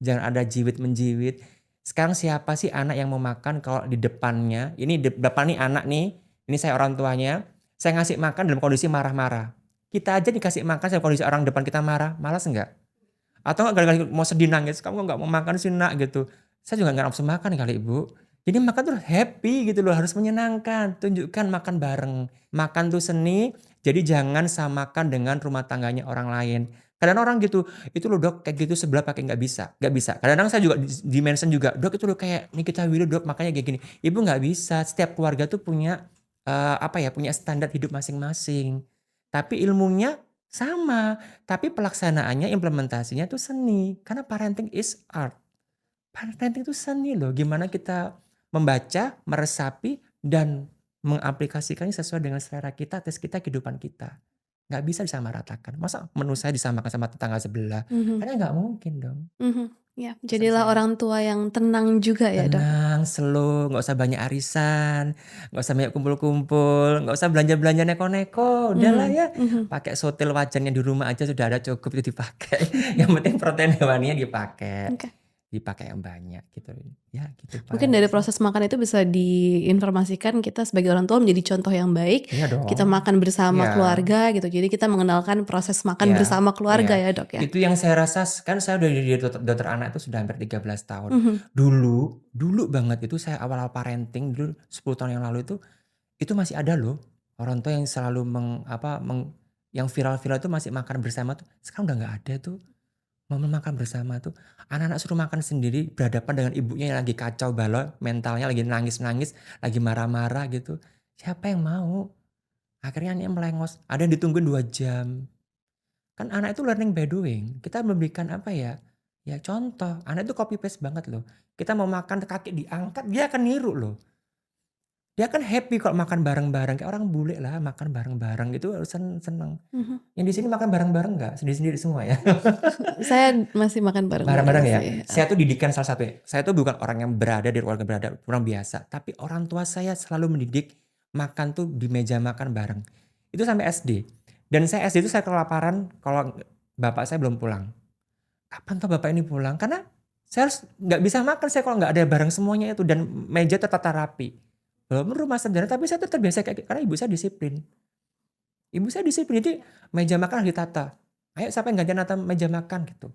[SPEAKER 2] Jangan ada jiwit-menjiwit. Sekarang siapa sih anak yang mau makan kalau di depannya, ini depan nih anak nih, ini saya orang tuanya, saya ngasih makan dalam kondisi marah-marah. Kita aja dikasih makan dalam kondisi orang depan kita marah, malas enggak? Atau enggak gara-gara mau sedih nangis, "Kamu nggak mau makan sih Nak?" gitu. Saya juga nggak nafsu makan kali Ibu. Jadi makan tuh happy gitu loh, harus menyenangkan, tunjukkan makan bareng. Makan tuh seni, jadi jangan samakan dengan rumah tangganya orang lain. Kadang orang gitu, "Itu loh Dok kayak gitu sebelah pakai nggak bisa." Nggak bisa. Kadang-kadang saya juga di-mention juga, "Dok itu loh kayak Nikita Willy Dok makanya kayak gini." Ibu nggak bisa, setiap keluarga tuh punya, apa ya, punya standar hidup masing-masing. Tapi ilmunya sama. Tapi pelaksanaannya, implementasinya tuh seni. Karena parenting is art. Parenting itu seni loh. Gimana kita membaca, meresapi, dan mengaplikasikannya sesuai dengan selera kita, tes kita, kehidupan kita. Nggak bisa disamaratakan. Masa menu saya disamakan sama tetangga sebelah?
[SPEAKER 3] Mhm.
[SPEAKER 2] Karena nggak mungkin dong.
[SPEAKER 3] Mhm. Ya,
[SPEAKER 2] Pesan
[SPEAKER 3] jadilah
[SPEAKER 2] saya.
[SPEAKER 3] orang tua yang tenang juga ya, Dok?
[SPEAKER 2] Tenang, slow, nggak usah banyak arisan, nggak usah banyak kumpul-kumpul, nggak usah belanja-belanja neko-neko, udahlah
[SPEAKER 3] Mhm
[SPEAKER 2] ya.
[SPEAKER 3] mhm.
[SPEAKER 2] Pakai sotil wajannya di rumah aja sudah ada cukup itu dipakai. Yang penting protein hewaninya
[SPEAKER 3] Oke.
[SPEAKER 2] dipakai yang banyak gitu. Ya gitu
[SPEAKER 3] Mungkin
[SPEAKER 2] Pak
[SPEAKER 3] dari
[SPEAKER 2] sih.
[SPEAKER 3] proses makan itu bisa diinformasikan kita sebagai orang tua menjadi contoh yang baik,
[SPEAKER 2] Iya
[SPEAKER 3] kita
[SPEAKER 2] dong.
[SPEAKER 3] makan bersama
[SPEAKER 2] Iya.
[SPEAKER 3] keluarga gitu, jadi kita mengenalkan proses makan
[SPEAKER 2] Iya,
[SPEAKER 3] bersama
[SPEAKER 2] iya.
[SPEAKER 3] keluarga ya, Dok, ya?
[SPEAKER 2] Itu yang saya rasa kan saya udah jadi dokter anak itu sudah hampir 13 tahun.
[SPEAKER 3] Mhm
[SPEAKER 2] Dulu banget itu saya awal-awal parenting dulu 10 tahun yang lalu itu masih ada loh orang tua yang selalu yang viral-viral itu masih makan bersama tuh. Sekarang udah nggak ada tuh. Momen makan bersama tuh. Anak-anak suruh makan sendiri berhadapan dengan ibunya yang lagi kacau balau, mentalnya lagi nangis-nangis, lagi marah-marah gitu. Siapa yang mau? Akhirnya anaknya melengos. Ada yang ditungguin 2 jam. Kan anak itu learning by doing. Kita memberikan apa ya, ya contoh. Anak itu copy paste banget loh. Kita mau makan kaki diangkat, dia akan niru loh. Dia kan happy kalau makan bareng-bareng. Kayak orang bule lah makan bareng-bareng gitu seneng.
[SPEAKER 3] mhm.
[SPEAKER 2] Yang di sini makan bareng-bareng nggak? Sendiri-sendiri semua ya?
[SPEAKER 3] Saya masih makan bareng-bareng
[SPEAKER 2] Bareng-bareng ya?
[SPEAKER 3] sih,
[SPEAKER 2] Saya tuh didikan salah satu. Saya tuh bukan orang yang berada di keluarga berada, orang biasa. Tapi orang tua saya selalu mendidik makan tuh di meja makan bareng. Itu sampai SD. Dan saya SD itu saya kelaparan kalau bapak saya belum pulang. Kapan tuh bapak ini pulang? Karena saya harus nggak bisa makan saya kalau nggak ada barang semuanya itu dan meja tertata rapi. Walaupun rumah sederhana tapi saya tuh terbiasa kayak gitu karena ibu saya disiplin. Ibu saya disiplin jadi meja makan harus ditata. Ayo siapa yang gantian nata meja makan gitu.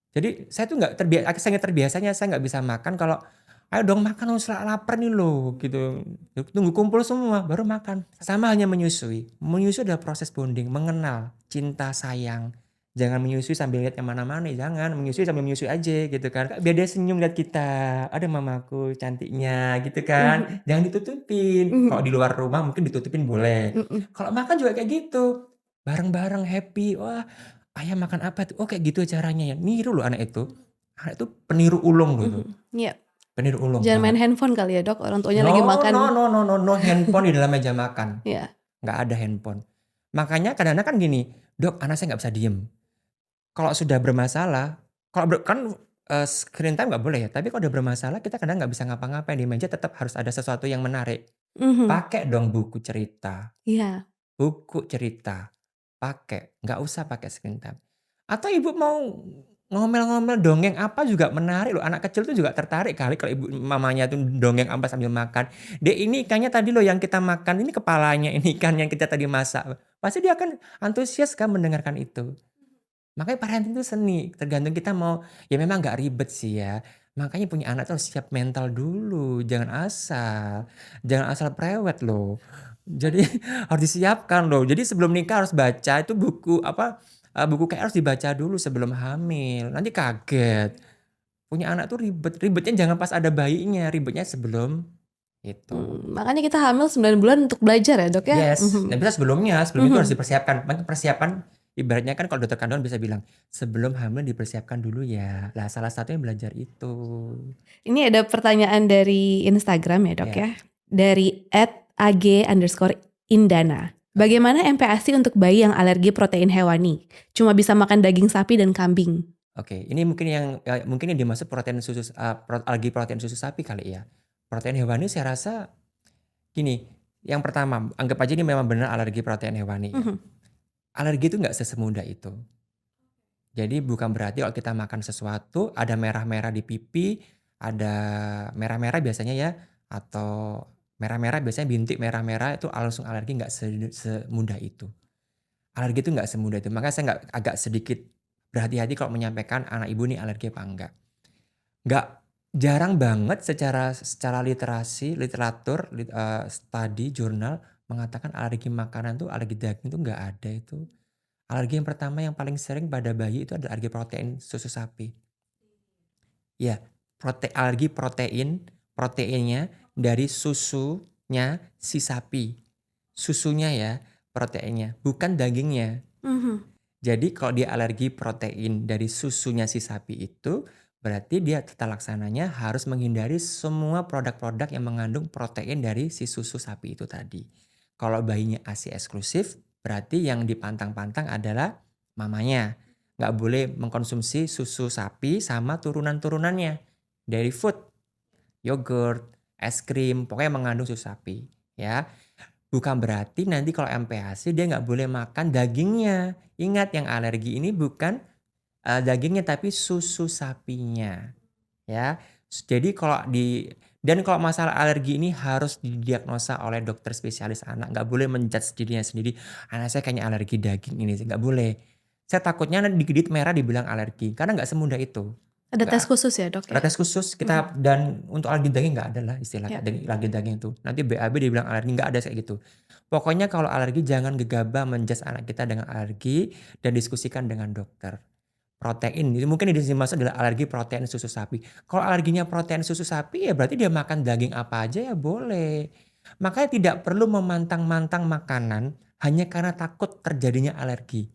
[SPEAKER 2] Jadi saya tuh nggak terbiasa, saking terbiasanya saya nggak bisa makan kalau, "Ayo dong makan, lapar nih loh," gitu. Tunggu kumpul semua baru makan. Sama halnya menyusui. Menyusui adalah proses bonding, mengenal, cinta, sayang. Jangan menyusui sambil lihat yang mana-mana, jangan. Menyusui sambil menyusui aja gitu kan. Biar dia senyum lihat kita, "Ada mamaku cantiknya," gitu kan.
[SPEAKER 3] Mhm.
[SPEAKER 2] Jangan ditutupin. Kalau di
[SPEAKER 3] Mhm.
[SPEAKER 2] luar rumah mungkin ditutupin boleh.
[SPEAKER 3] Mhm.
[SPEAKER 2] Kalau makan juga kayak gitu. Bareng-bareng happy, "Wah, ayam makan apa tuh? Oh kayak gitu caranya ya." Niru loh anak itu. Anak itu peniru ulung loh itu.
[SPEAKER 3] Mhm. Iya.
[SPEAKER 2] Peniru ulung
[SPEAKER 3] Jangan main
[SPEAKER 2] banget.
[SPEAKER 3] handphone kali ya, Dok, orang tuanya lagi
[SPEAKER 2] No,
[SPEAKER 3] makan.
[SPEAKER 2] no, no, no, no, no handphone di dalam meja makan.
[SPEAKER 3] Iya.
[SPEAKER 2] Nggak ada handphone. Makanya kadang-kadang kan gini, "Dok, anak saya nggak bisa diem." Kalau sudah bermasalah, kan screen time nggak boleh ya, tapi kalau udah bermasalah kita kadang nggak bisa ngapa-ngapain, di meja tetap harus ada sesuatu yang menarik.
[SPEAKER 3] Mhm.
[SPEAKER 2] Pakai dong buku cerita.
[SPEAKER 3] Iya.
[SPEAKER 2] Buku cerita, pakai, nggak usah pakai screen time. Atau ibu mau ngomel-ngomel dongeng apa juga menarik loh, anak kecil tuh juga tertarik kali kalau mamanya tuh dongeng apa sambil makan. "Dek, ini ikannya tadi loh yang kita makan, ini kepalanya, ini ikan yang kita tadi masak." Pasti dia akan antusias kan mendengarkan itu. Makanya parenting itu seni, tergantung kita mau, ya memang nggak ribet sih ya. Makanya punya anak tuh harus siap mental dulu, jangan asal prewed loh. Jadi harus disiapkan loh. Jadi sebelum nikah harus baca itu buku apa, buku kayak harus dibaca dulu sebelum hamil, nanti kaget. Punya anak tuh ribet, ribetnya jangan pas ada bayinya, ribetnya sebelum itu.
[SPEAKER 3] Makanya kita hamil 9 bulan untuk belajar ya, Dok, ya?
[SPEAKER 2] Yes, nah
[SPEAKER 3] Mhm.
[SPEAKER 2] bisa sebelum itu harus
[SPEAKER 3] Mhm.
[SPEAKER 2] dipersiapkan. Makanya persiapan ibaratnya kan kalau dokter kandungan bisa bilang, "Sebelum hamil dipersiapkan dulu ya." Lah salah satunya belajar itu.
[SPEAKER 3] Ini ada pertanyaan dari Instagram ya, Dok,
[SPEAKER 2] Ya,
[SPEAKER 3] ya? Dari @ag_indana.
[SPEAKER 2] oke.
[SPEAKER 3] Bagaimana MPASI untuk bayi yang alergi protein hewani? Cuma bisa makan daging sapi dan kambing.
[SPEAKER 2] Oke, ini mungkin yang dimaksud protein susu, alergi protein susu sapi kali ya. Protein hewani saya rasa gini, yang pertama anggap aja ini memang benar alergi protein hewani ya.
[SPEAKER 3] Mhm.
[SPEAKER 2] Alergi itu nggak sesemudah itu. Jadi bukan berarti kalau kita makan sesuatu ada merah-merah di pipi, ada merah-merah biasanya ya, atau merah-merah biasanya bintik merah-merah itu langsung alergi, nggak semudah itu. Alergi itu nggak semudah itu. Makanya saya agak sedikit berhati-hati kalau menyampaikan anak ibu ini alergi apa enggak. Nggak jarang banget secara literatur, studi, jurnal mengatakan alergi makanan tuh, alergi daging tuh nggak ada itu. Alergi yang pertama yang paling sering pada bayi itu adalah alergi protein susu sapi. Ya, alergi proteinnya dari susunya si sapi. Susunya ya, proteinnya, bukan dagingnya.
[SPEAKER 3] Mhm.
[SPEAKER 2] Jadi kalau dia alergi protein dari susunya si sapi itu, berarti dia tata laksananya harus menghindari semua produk-produk yang mengandung protein dari si susu sapi itu tadi. Kalau bayinya ASI eksklusif, berarti yang dipantang-pantang adalah mamanya. Nggak boleh mengkonsumsi susu sapi sama turunan-turunannya. Dairy food, yogurt, es krim, pokoknya mengandung susu sapi. Ya, bukan berarti nanti kalau MPASI dia nggak boleh makan dagingnya. Ingat yang alergi ini bukan dagingnya tapi susu sapinya, ya. Jadi dan kalau masalah alergi ini harus didiagnosa oleh dokter spesialis anak, nggak boleh menjudge dirinya sendiri, "Anak saya kayaknya alergi daging ini," nggak boleh. Saya takutnya nanti dikit merah dibilang alergi, karena nggak semudah itu.
[SPEAKER 3] Ada tes
[SPEAKER 2] Nggak
[SPEAKER 3] khusus ya, Dok,
[SPEAKER 2] ada
[SPEAKER 3] ya?
[SPEAKER 2] tes khusus
[SPEAKER 3] Mhm.
[SPEAKER 2] kita, dan untuk alergi daging nggak ada lah istilah
[SPEAKER 3] Ya.
[SPEAKER 2] alergi daging itu. Nanti BAB dibilang alergi, nggak ada kayak gitu. Pokoknya kalau alergi jangan gegabah menjudge anak kita dengan alergi dan diskusikan dengan dokter. Protein, itu mungkin yang dimaksud adalah alergi protein susu sapi. Kalau alerginya protein susu sapi ya berarti dia makan daging apa aja ya boleh. Makanya tidak perlu memantang-mantang makanan hanya karena takut terjadinya alergi.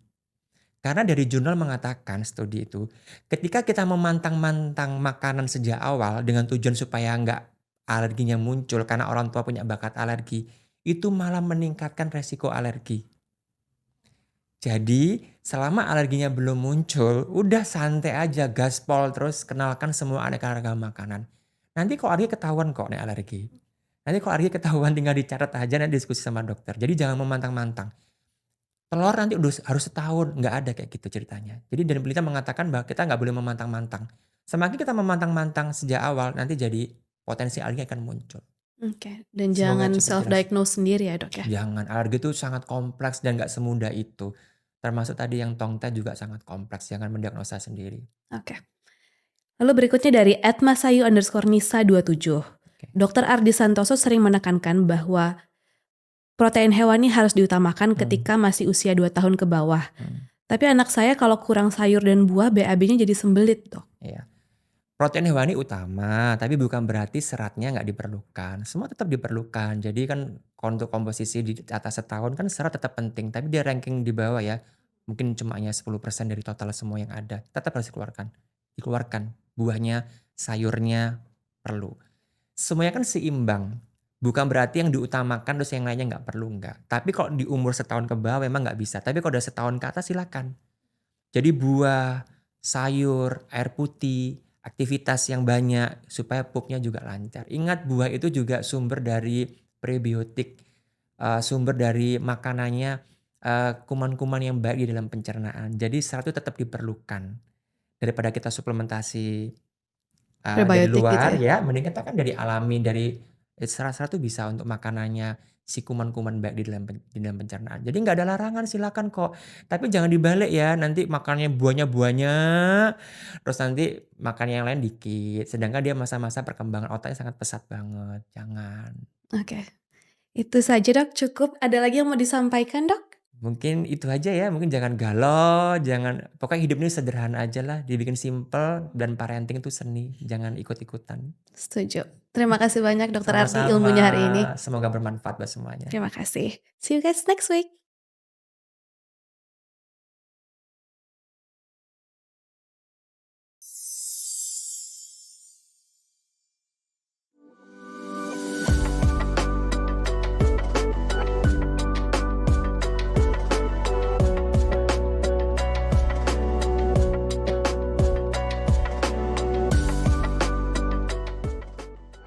[SPEAKER 2] Karena dari jurnal mengatakan studi itu, ketika kita memantang-mantang makanan sejak awal dengan tujuan supaya nggak alerginya muncul karena orang tua punya bakat alergi, itu malah meningkatkan resiko alergi. Jadi selama alerginya belum muncul, udah santai aja, gaspol terus kenalkan semua aneka ragam makanan. Nanti kok alergi ketahuan kok nih alergi. Nanti kok alergi ketahuan tinggal dicatat aja, nanti diskusi sama dokter. Jadi jangan memantang-mantang. Telur nanti harus setahun, nggak ada kayak gitu ceritanya. Jadi dari penelitian mengatakan bahwa kita nggak boleh memantang-mantang. Semakin kita memantang-mantang sejak awal, nanti jadi potensi alergi akan muncul.
[SPEAKER 3] Oke, dan
[SPEAKER 2] Semoga
[SPEAKER 3] jangan
[SPEAKER 2] cukup
[SPEAKER 3] self
[SPEAKER 2] jelas.
[SPEAKER 3] diagnose sendiri ya, Dok, ya?
[SPEAKER 2] Jangan, alergi itu sangat kompleks dan nggak semudah itu. Termasuk tadi yang tongteh juga sangat kompleks, jangan mendiagnosa sendiri.
[SPEAKER 3] Oke. Lalu berikutnya dari @masayu_nisa27.
[SPEAKER 2] Oke.
[SPEAKER 3] Dokter Ardi Santoso sering menekankan bahwa protein hewani harus diutamakan ketika masih usia 2 tahun ke bawah. Tapi anak saya kalau kurang sayur dan buah BAB-nya jadi sembelit, Dok.
[SPEAKER 2] Iya. Protein hewani utama, tapi bukan berarti seratnya nggak diperlukan. Semua tetap diperlukan. Jadi kan untuk komposisi di atas setahun kan serat tetap penting, tapi dia ranking di bawah ya. Mungkin cuma hanya 10% dari total semua yang ada. Tetap harus dikeluarkan. Dikeluarkan. Buahnya, sayurnya perlu. Semuanya kan seimbang. Bukan berarti yang diutamakan terus yang lainnya nggak perlu, nggak. Tapi kalau di umur setahun ke bawah memang nggak bisa. Tapi kalau udah setahun ke atas silakan. Jadi buah, sayur, air putih, aktivitas yang banyak supaya pupnya juga lancar. Ingat buah itu juga sumber dari prebiotik, sumber dari makanannya kuman-kuman yang baik di dalam pencernaan. Jadi serat itu tetap diperlukan. Daripada kita suplementasi dari
[SPEAKER 3] Prebiotik gitu
[SPEAKER 2] luar
[SPEAKER 3] ya?
[SPEAKER 2] ya, mending kita kan dari alami, dari serat-serat itu bisa untuk makanannya si kuman-kuman baik di dalam pencernaan. Jadi nggak ada larangan, silakan kok. Tapi jangan dibalik ya, nanti makannya buahnya banyak, terus nanti makan yang lain dikit. Sedangkan dia masa-masa perkembangan otaknya sangat pesat banget. Jangan.
[SPEAKER 3] Oke. Itu saja, Dok, cukup. Ada lagi yang mau disampaikan, Dok?
[SPEAKER 2] Mungkin itu aja ya, mungkin jangan galau, jangan pokoknya hidup ini sederhana aja lah, dibikin simple dan parenting itu seni, jangan ikut-ikutan.
[SPEAKER 3] Setuju. Terima kasih banyak Dokter Ardi
[SPEAKER 2] Sama-sama,
[SPEAKER 3] ilmunya hari ini.
[SPEAKER 2] semoga bermanfaat buat semuanya.
[SPEAKER 3] Terima kasih. See you guys next week.